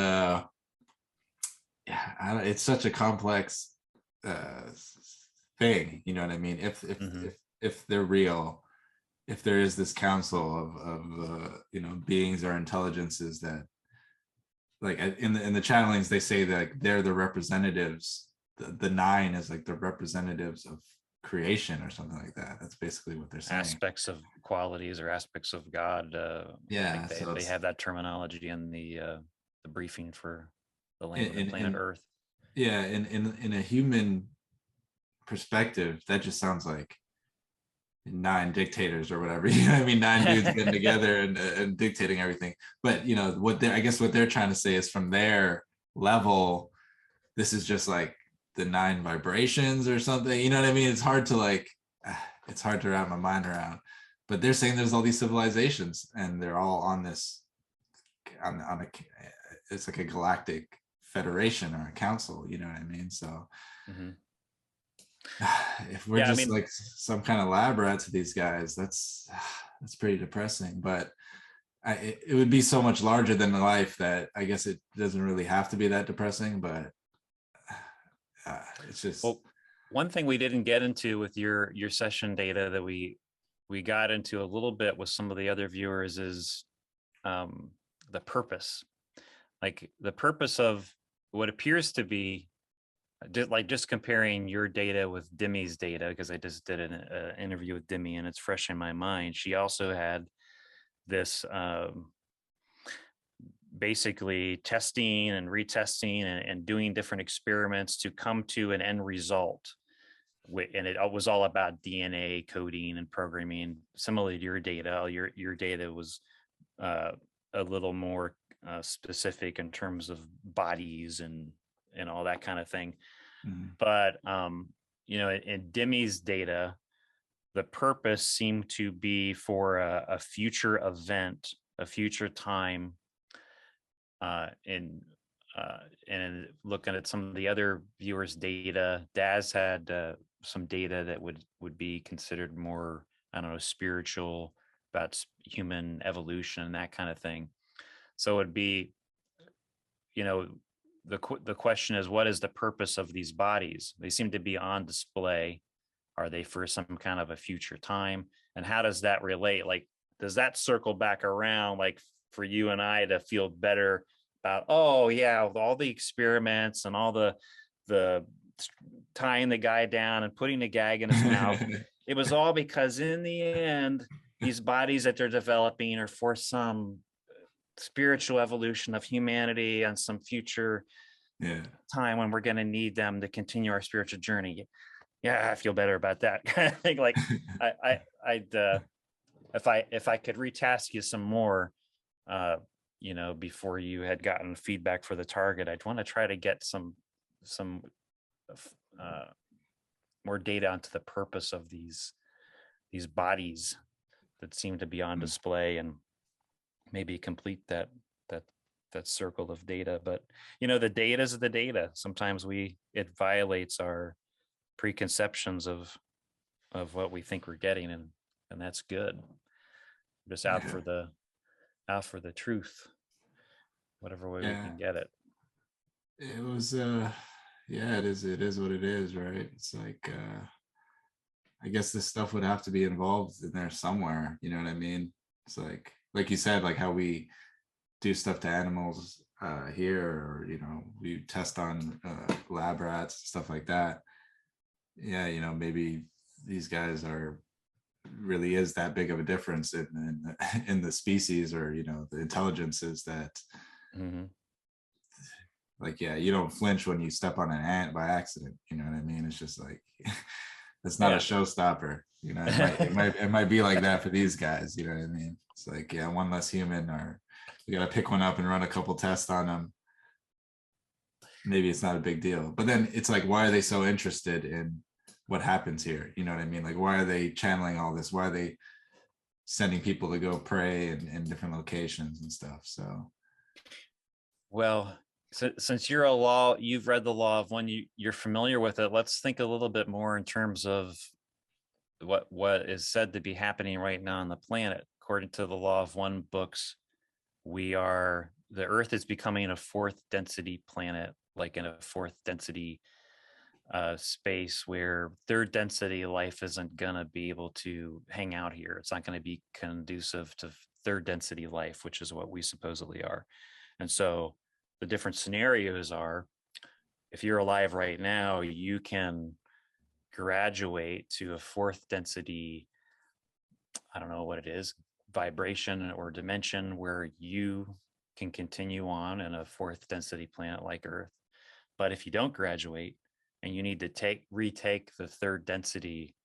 it's such a complex thing, you know what I mean? If they're real, if there is this council of beings or intelligences that, like in the channelings, they say that they're the representatives. The nine is like the representatives of creation or something like that. That's basically what they're saying. Aspects of qualities or aspects of God. Yeah, they have that terminology in the briefing for the land and planet Earth. Yeah, in a human perspective, that just sounds like 9 dictators or whatever, you know what I mean? 9 dudes getting together and dictating everything. But what they're trying to say is, from their level, this is just like the 9 vibrations or something, you know what I mean? It's hard to wrap my mind around. But they're saying there's all these civilizations and they're all on this it's like a galactic federation or a council, you know what I mean? So if we're like some kind of lab rat to these guys, that's pretty depressing. But it would be so much larger than life that I guess it doesn't really have to be that depressing. But it's just, well, one thing we didn't get into with your session data that we got into a little bit with some of the other viewers is the purpose, like the purpose of what appears to be just comparing your data with Demi's data, because I just did an interview with Demi and it's fresh in my mind. She also had this basically testing and retesting and doing different experiments to come to an end result. And it was all about DNA coding and programming. Similarly to your data, your data was a little more specific in terms of bodies and all that kind of thing. But in Demi's data, the purpose seemed to be for a future event, a future time. And looking at some of the other viewers' data, Daz had some data that would be considered more, I don't know, spiritual, about human evolution and that kind of thing. So it'd be, the question is, what is the purpose of these bodies? They seem to be on display. Are they for some kind of a future time? And how does that relate? Like, does that circle back around, like for you and I to feel better about, oh yeah, all the experiments and all the tying the guy down and putting the gag in his mouth? It was all because in the end, these bodies that they're developing are for some spiritual evolution of humanity and some future time when we're going to need them to continue our spiritual journey. Yeah, I feel better about that kind of thing. Like, I'd if I could retask you some more, before you had gotten feedback for the target, I'd want to try to get some more data onto the purpose of these bodies that seem to be on display, and maybe complete that circle of data. But the data is the data. Sometimes it violates our preconceptions of what we think we're getting, and that's good. We're just out for the truth, whatever way we can get it. It was it is what it is, right? It's like I guess this stuff would have to be involved in there somewhere, you know what I mean? It's like you said, like how we do stuff to animals here, or we test on lab rats, stuff like that. Yeah, maybe these guys really is that big of a difference in the species, or the intelligences that like, you don't flinch when you step on an ant by accident, you know what I mean? It's just like it's not a showstopper, it might be like that for these guys, you know what I mean? It's like, one less human, or we got to pick one up and run a couple tests on them. Maybe it's not a big deal, but then it's like, why are they so interested in what happens here? You know what I mean? Like, why are they channeling all this? Why are they sending people to go pray in different locations and stuff? So, well, since you've read the law of one, you're familiar with it. Let's think a little bit more in terms of what is said to be happening right now on the planet. According to the law of one books, the Earth is becoming a fourth density planet, like in a fourth density space where third density life isn't going to be able to hang out here. It's not going to be conducive to third density life, which is what we supposedly are. And so the different scenarios are, if you're alive right now, you can graduate to a fourth density, I don't know what it is, vibration or dimension, where you can continue on in a fourth density planet like Earth. But if you don't graduate and you need to retake the third density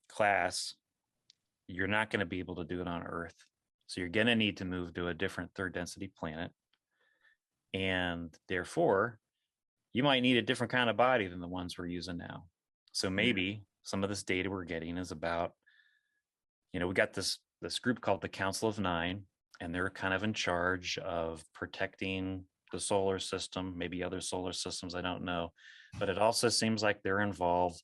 class, you're not going to be able to do it on Earth. So you're going to need to move to a different third density planet. And therefore, you might need a different kind of body than the ones we're using now. So maybe some of this data we're getting is about, we got this group called the Council of Nine, and they're kind of in charge of protecting the solar system, maybe other solar systems, I don't know. But it also seems like they're involved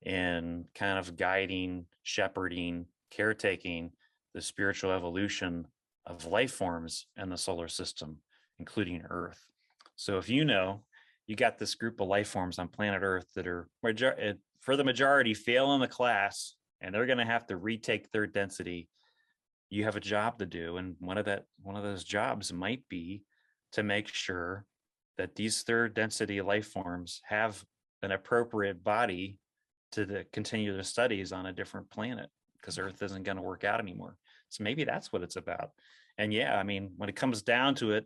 in kind of guiding, shepherding, caretaking the spiritual evolution of life forms in the solar system, including Earth. So if you got this group of life forms on planet Earth that are, for the majority, fail in the class, and they're going to have to retake third density, you have a job to do. And one of those jobs might be to make sure that these third density life forms have an appropriate body to continue their studies on a different planet, because Earth isn't going to work out anymore. So maybe that's what it's about. And yeah, I mean, when it comes down to it,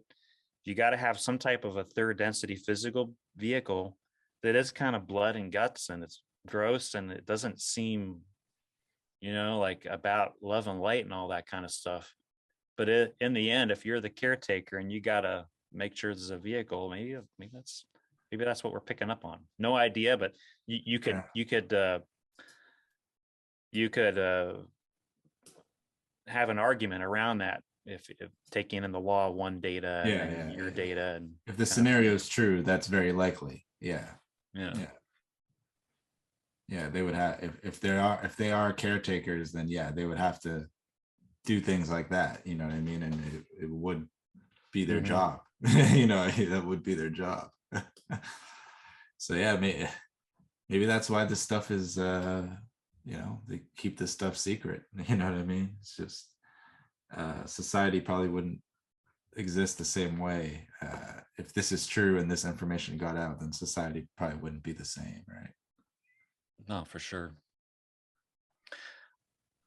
you got to have some type of a third density physical vehicle that is kind of blood and guts, and it's gross, and it doesn't seem, like about love and light and all that kind of stuff. But in the end, if you're the caretaker and you got to make sure there's a vehicle, maybe that's what we're picking up on. No idea, but you could have an argument around that if taking in the law one data and your data, and if the scenario is true, that's very likely. Yeah. They would have, if they are caretakers, then they would have to do things like that, you know what I mean? And it would be their job. That would be their job. So maybe that's why this stuff is they keep this stuff secret. You know what I mean? It's just society probably wouldn't exist the same way. If this is true and this information got out, then society probably wouldn't be the same, right? No, for sure.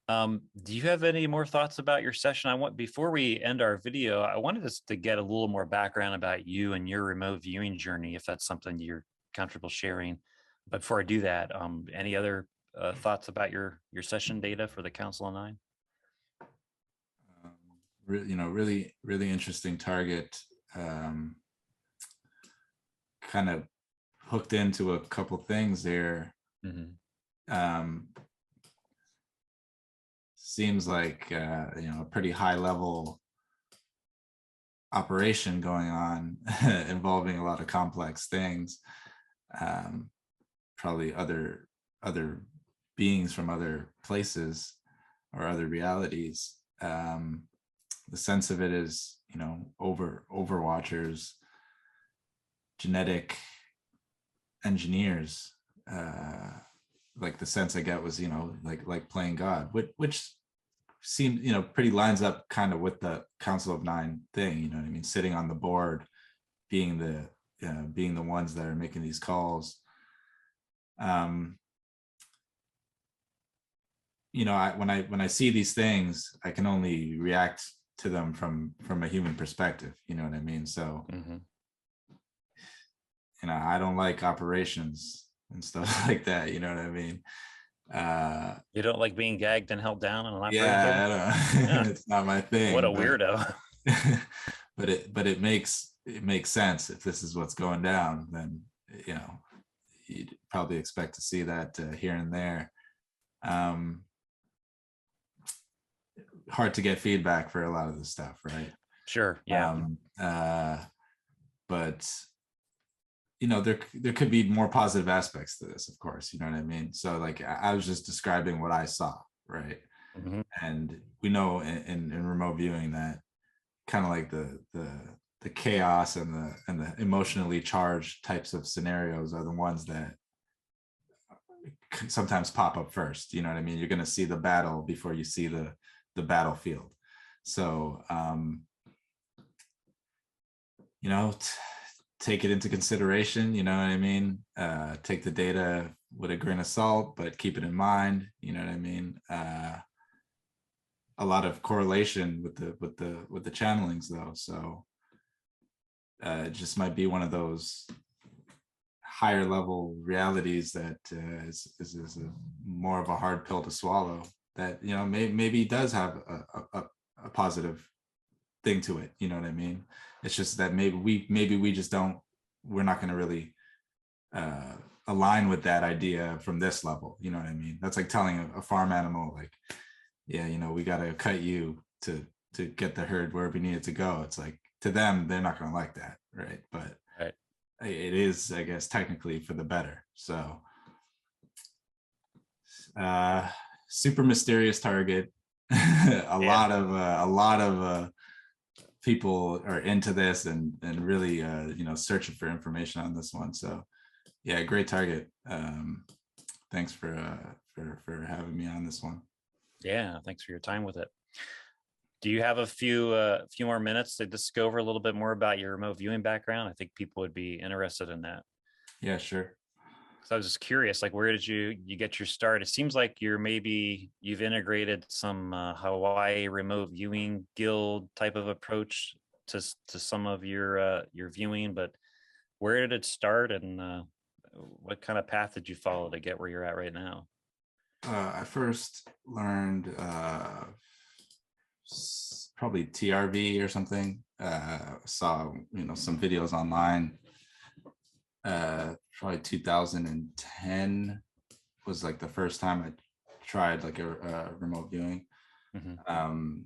Do you have any more thoughts about your session? Before we end our video, I wanted us to get a little more background about you and your remote viewing journey, if that's something you're comfortable sharing. But before I do that, any other thoughts about your session data for the Council of Nine? Really, really interesting target. Kind of hooked into a couple things there. Seems like a pretty high level operation going on involving a lot of complex things. Probably other beings from other places or other realities. The sense of it is, overwatchers, genetic engineers. Like the sense I get was, like playing God, which seemed, pretty lines up kind of with the Council of Nine thing, you know what I mean? Sitting on the board, being the ones that are making these calls. When I see these things, I can only react to them from a human perspective, you know what I mean? So, I don't like operations and stuff like that, you know what I mean? You don't like being gagged and held down on an operating table? Yeah. It's not my thing. What a weirdo. but it makes sense. If this is what's going down, then you'd probably expect to see that here and there. Hard to get feedback for a lot of this stuff, right? Sure. Yeah. But there could be more positive aspects to this, of course, you know what I mean? So like I was just describing what I saw, right? And we know in remote viewing that kind of like the chaos and the emotionally charged types of scenarios are the ones that sometimes pop up first, you know what I mean? You're going to see the battle before you see the battlefield. So take it into consideration, you know what I mean? Take the data with a grain of salt, but keep it in mind, you know what I mean? A lot of correlation with the channelings though. So it just might be one of those higher level realities that is a more of a hard pill to swallow, that maybe does have a positive thing to it, you know what I mean? It's just that maybe we just we're not going to really align with that idea from this level, you know what I mean? That's like telling a farm animal, like, we got to cut you to get the herd wherever we need it to go. It's like, to them, they're not going to like that, right? But it is, I guess, technically for the better. So super mysterious target. a lot of people are into this and really searching for information on this one. So yeah, great target. Thanks for having me on this one. Yeah, thanks for your time with it. Do you have a few more minutes to just go over a little bit more about your remote viewing background? I think people would be interested in that. Yeah, sure. So I was just curious, like, where did you get your start? It seems like you've integrated some Hawaii remote viewing guild type of approach to some of your viewing, but where did it start, and what kind of path did you follow to get where you're at right now? I first learned probably TRV or something. Saw some videos online. Probably 2010 was like the first time I tried like a remote viewing. Mm-hmm.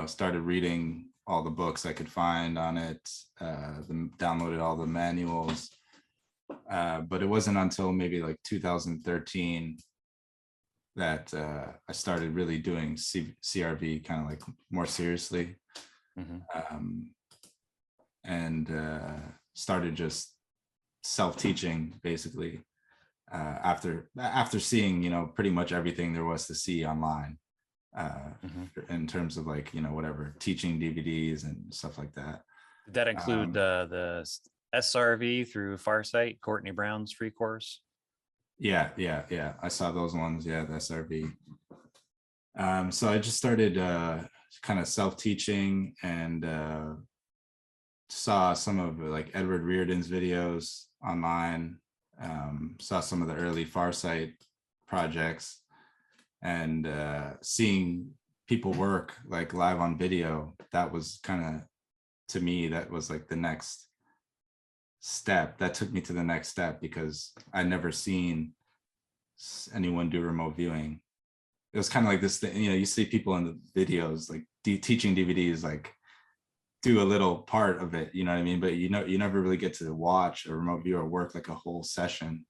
Started reading all the books I could find on it, downloaded all the manuals. But it wasn't until maybe like 2013 that I started really doing CRV kind of like more seriously. Mm-hmm. And started just self-teaching basically after seeing pretty much everything there was to see online in terms of like whatever teaching DVDs and stuff like that. Did that include the SRV through Farsight, Courtney Brown's free course? Yeah, I saw those ones. Yeah, the SRV. So I just started kind of self-teaching and saw some of like Edward Reardon's videos online, saw some of the early Farsight projects, and seeing people work like live on video. That was kind of, to me, that was like the next step. That took me to the next step because I'd never seen anyone do remote viewing. It was kind of like this thing, you see people in the videos like teaching DVDs, like do a little part of it, you know what I mean? But you never really get to watch a remote viewer work like a whole session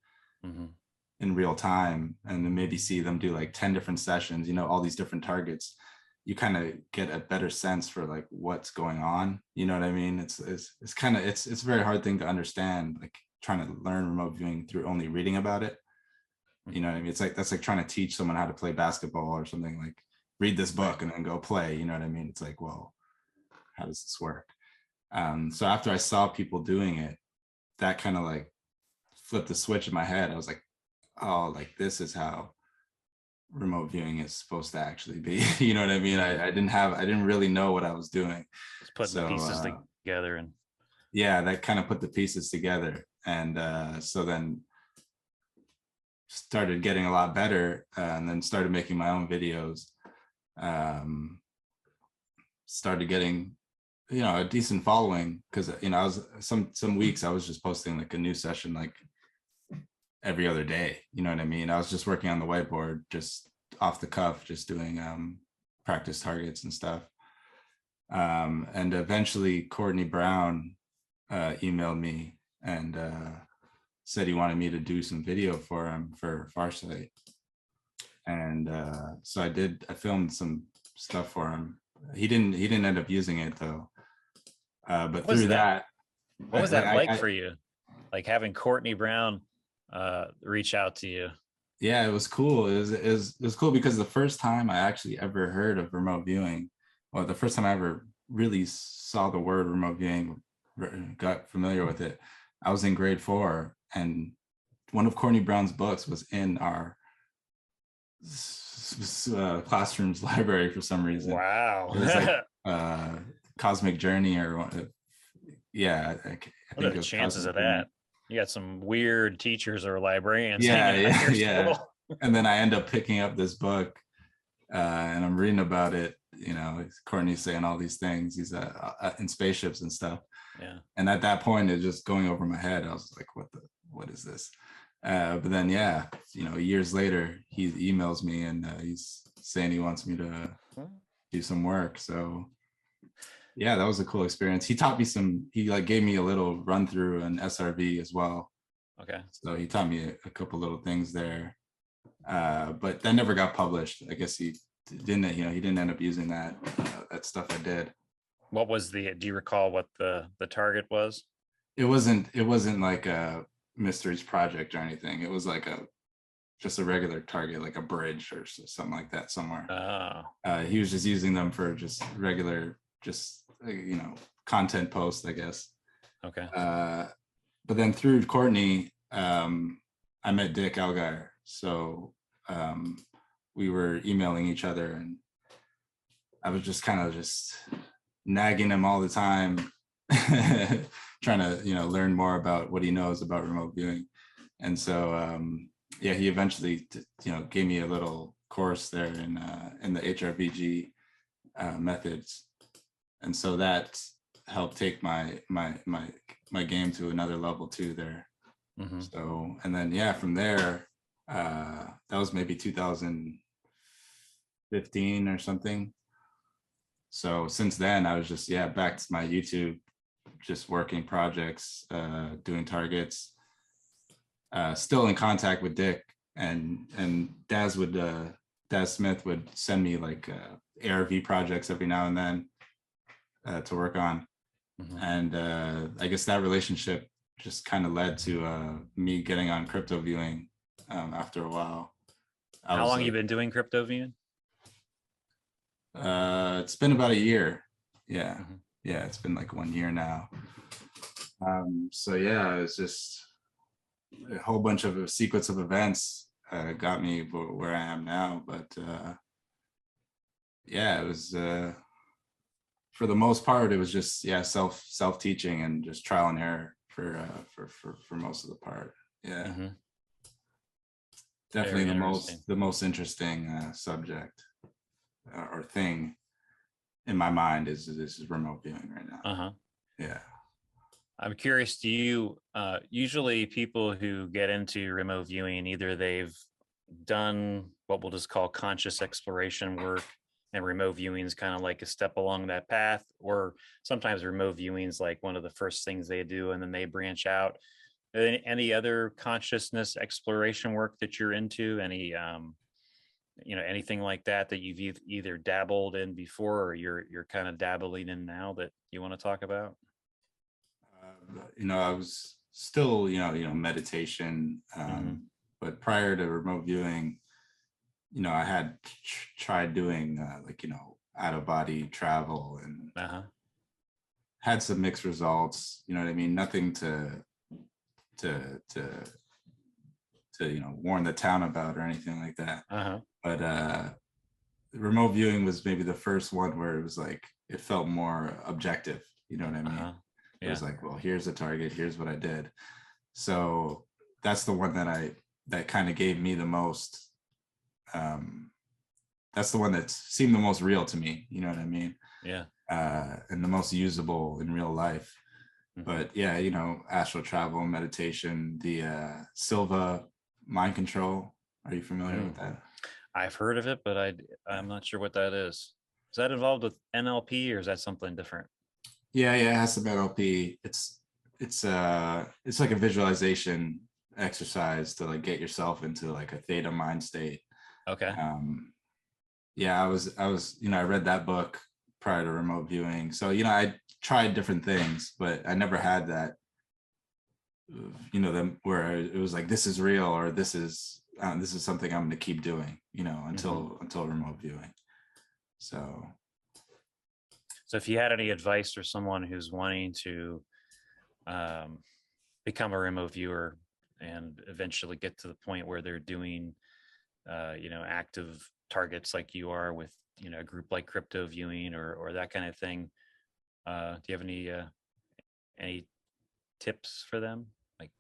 in real time, and then maybe see them do like 10 different sessions, all these different targets. You kind of get a better sense for like what's going on, you know what I mean? It's a very hard thing to understand, like trying to learn remote viewing through only reading about it. You know what I mean? It's like, that's like trying to teach someone how to play basketball or something, like read this book and then go play, you know what I mean? It's like, well, how does this work? So after I saw people doing it, that kind of like flipped the switch in my head. I was like, oh, like this is how remote viewing is supposed to actually be. You know what I mean? I didn't really know what I was doing. Just putting the pieces together, and yeah, that kind of put the pieces together. And so then started getting a lot better, and then started making my own videos. Started getting a decent following, because I was some weeks I was just posting like a new session like every other day, you know what I mean? I was just working on the whiteboard, just off the cuff, just doing practice targets and stuff. And eventually Courtney Brown emailed me and said he wanted me to do some video for him for Farsight. And so I filmed some stuff for him. He didn't end up using it though. But through that, what was that like for you? Like having Courtney Brown reach out to you? Yeah, it was cool. It was cool because the first time I actually ever heard of remote viewing, well, the first time I ever really saw the word remote viewing, got familiar with it, I was in grade 4, and one of Courtney Brown's books was in our classroom's library for some reason. Wow. It was like Cosmic Journey, or yeah, I think what are the chances of that? You got some weird teachers or librarians. Yeah. And then I end up picking up this book, and I'm reading about it. Courtney's saying all these things. He's in spaceships and stuff. Yeah. And at that point, it's just going over my head. I was like, what is this? But then, yeah, years later, he emails me and he's saying he wants me to do some work. So yeah, that was a cool experience. He taught me he like gave me a little run through an SRV as well. Okay. So he taught me a couple little things there. But that never got published. I guess he didn't end up using that stuff I did. What was do you recall what the target was? It wasn't like a mysteries project or anything. It was like just a regular target, like a bridge or something like that somewhere. Oh. He was just using them for just regular, content posts, I guess. Okay. But then through Courtney, I met Dick Algar. So we were emailing each other, and I was just kind of just nagging him all the time, trying to, learn more about what he knows about remote viewing. And so, yeah, he eventually, gave me a little course there in the HRVG methods. And so that helped take my game to another level too there. Mm-hmm. So, and then, yeah, from there, that was maybe 2015 or something. So since then, I was just, back to my YouTube, just working projects, doing targets, still in contact with Dick, and Daz Smith would send me like ARV projects every now and then to work on. Mm-hmm. And I guess that relationship just kind of led to me getting on crypto viewing after a while. How long have you been doing crypto viewing? It's been about a year. Yeah. Mm-hmm. Yeah, it's been like 1 year now. So yeah, it's just a whole bunch of a sequence of events got me where I am now. But yeah, it was for the most part, it was just self teaching and just trial and error for most of the part. Yeah. Mm-hmm. Definitely the most interesting subject or thing in my mind is remote viewing right now. Uh-huh. Yeah. I'm curious, do you usually people who get into remote viewing, either they've done what we'll just call conscious exploration work, and remote viewing is kind of like a step along that path, or sometimes remote viewing is like one of the first things they do and then they branch out. Any other consciousness exploration work that you're into? Any anything like that you've either dabbled in before or you're kind of dabbling in now that you want to talk about? I was still, meditation, but prior to remote viewing, I had tried doing out of body travel and had some mixed results. You know what I mean? Nothing to warn the town about or anything like that. But remote viewing was maybe the first one where it was like it felt more objective. You know what I mean? It was like, well, here's the target, here's what I did. So that's the one that kind of gave me the most. That's the one that seemed the most real to me. You know what I mean? Yeah. And the most usable in real life. Mm-hmm. But yeah, astral travel, meditation, the Silva mind control. Are you familiar with that? I've heard of it, but I'm not sure what that is. Is that involved with NLP or is that something different? Yeah, it has some NLP. It's like a visualization exercise to like get yourself into like a theta mind state. Okay. Yeah, I was I read that book prior to remote viewing. So I tried different things, but I never had that them where it was like, this is real, or this is something I'm going to keep doing, until remote viewing. So if you had any advice for someone who's wanting to become a remote viewer and eventually get to the point where they're doing, active targets like you are with, a group like crypto viewing or that kind of thing, do you have any tips for them? Like,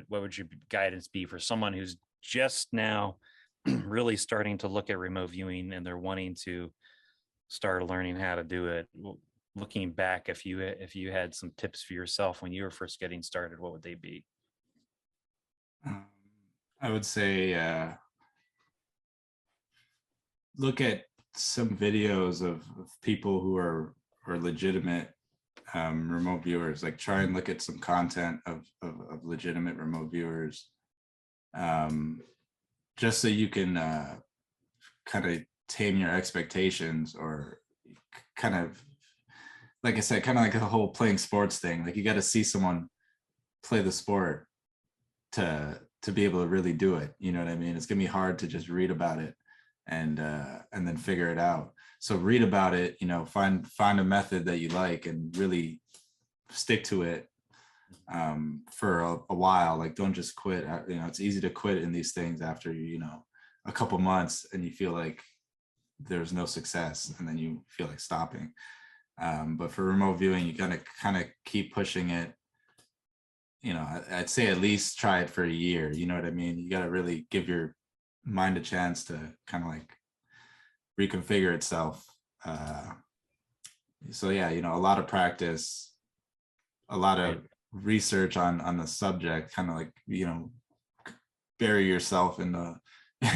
what would your guidance be for someone who's just now really starting to look at remote viewing and they're wanting to start learning how to do it? Looking back, if you had some tips for yourself when you were first getting started, what would they be? I would say look at some videos of people who are legitimate remote viewers. Like, try and look at some content of legitimate remote viewers, just so you can kind of tame your expectations, or kind of, like I said, kind of like the whole playing sports thing. Like, you got to see someone play the sport to be able to really do it. You know what I mean? It's gonna be hard to just read about it and then figure it out. So read about it, find a method that you like and really stick to it, for a while. Like, don't just quit. You know, it's easy to quit in these things after a couple months and you feel like there's no success, and then you feel like stopping. But for remote viewing, you gotta kind of keep pushing it. You know, I'd say at least try it for a year. You know what I mean? You gotta really give your mind a chance to kind of like reconfigure itself. So yeah, a lot of practice, a lot of research on the subject, kind of like bury yourself in the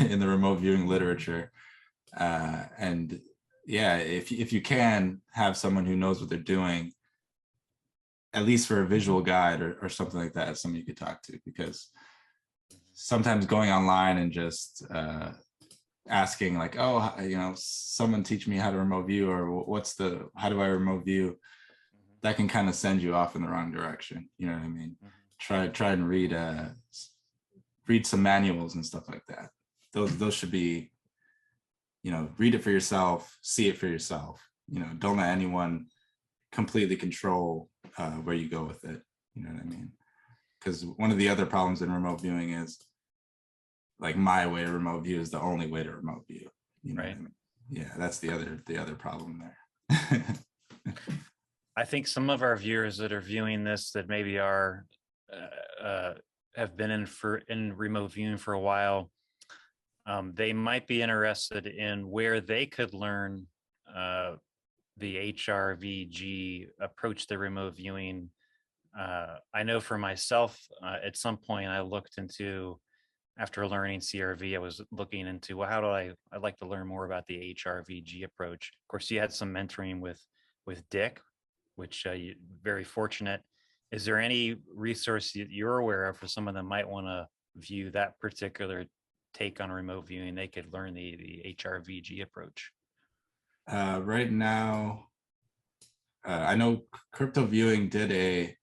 in the remote viewing literature, and yeah, if you can have someone who knows what they're doing, at least for a visual guide or something like that, someone you could talk to, because sometimes going online and just asking like, oh, someone teach me how to remote view, or how do I remote view, that can kind of send you off in the wrong direction. You know what I mean? Try and read some manuals and stuff like that. Those should be, read it for yourself, see it for yourself. Don't let anyone completely control where you go with it. You know what I mean? Because one of the other problems in remote viewing is like my way to remote view is the only way to remote view. You know right. What I mean? Yeah, that's the other problem there. I think some of our viewers that are viewing this that maybe are have been in remote viewing for a while, they might be interested in where they could learn the HRVG approach to remote viewing. I know for myself, at some point I looked into, after learning CRV, I was looking into, well, I'd like to learn more about the HRVG approach. Of course, you had some mentoring with Dick, which very fortunate. Is there any resource that you're aware of for someone that might want to view that particular take on remote viewing? They could learn the HRVG approach. Right now, I know Crypto Viewing they're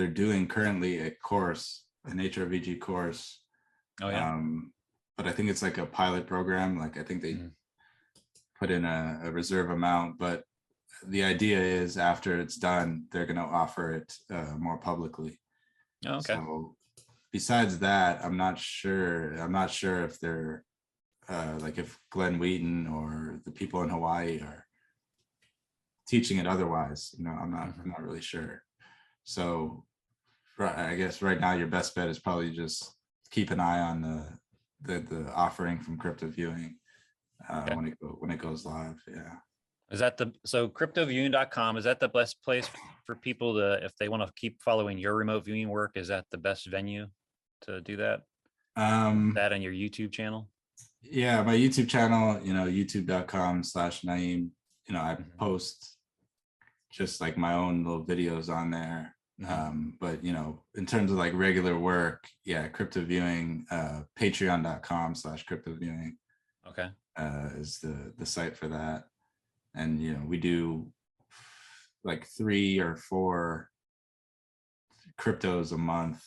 doing currently a course, an HRVG course. Oh yeah. But I think it's like a pilot program. Like I think they put in a reserve amount, but the idea is after it's done, they're going to offer it more publicly. Oh, okay. So besides that, I'm not sure if they're like if Glenn Wheaton or the people in Hawaii are teaching it otherwise. I'm not really sure. So I guess right now your best bet is probably just keep an eye on the offering from Crypto Viewing Okay. when it goes live. Yeah. Is that so cryptoviewing.com, is that the best place for people to, if they want to keep following your remote viewing work, is that the best venue to do that? That on your YouTube channel? Yeah, my YouTube channel, youtube.com/Naeem. I post just like my own little videos on there. But in terms of like regular work, yeah, Crypto Viewing, patreon.com/cryptoviewing. Okay. Is the site for that. And we do like 3 or 4 cryptos a month,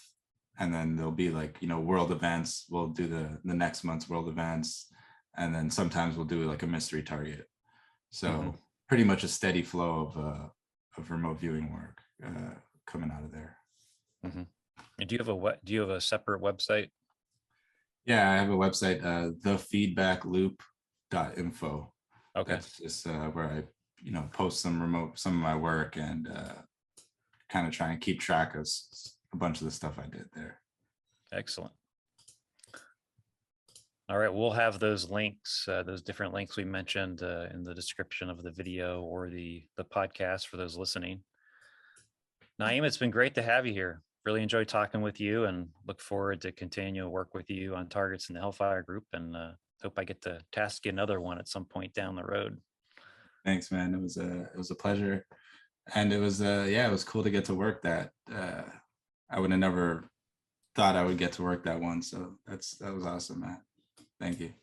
and then there'll be like world events. We'll do the next month's world events, and then sometimes we'll do like a mystery target. So pretty much a steady flow of remote viewing work coming out of there. And do you have a separate website? Yeah, I have a website, thefeedbackloop.info. Okay. That's just where I post some of my work and kind of try and keep track of a bunch of the stuff I did there. Excellent. All right, we'll have those links, those different links we mentioned in the description of the video or the podcast for those listening. Nyiam, it's been great to have you here. Really enjoyed talking with you and look forward to continue to work with you on targets in the Hellfire group, and hope I get to task you another one at some point down the road. Thanks, man. It was a pleasure. And it was it was cool to get to work that. I would have never thought I would get to work that one. So that was awesome, man. Thank you.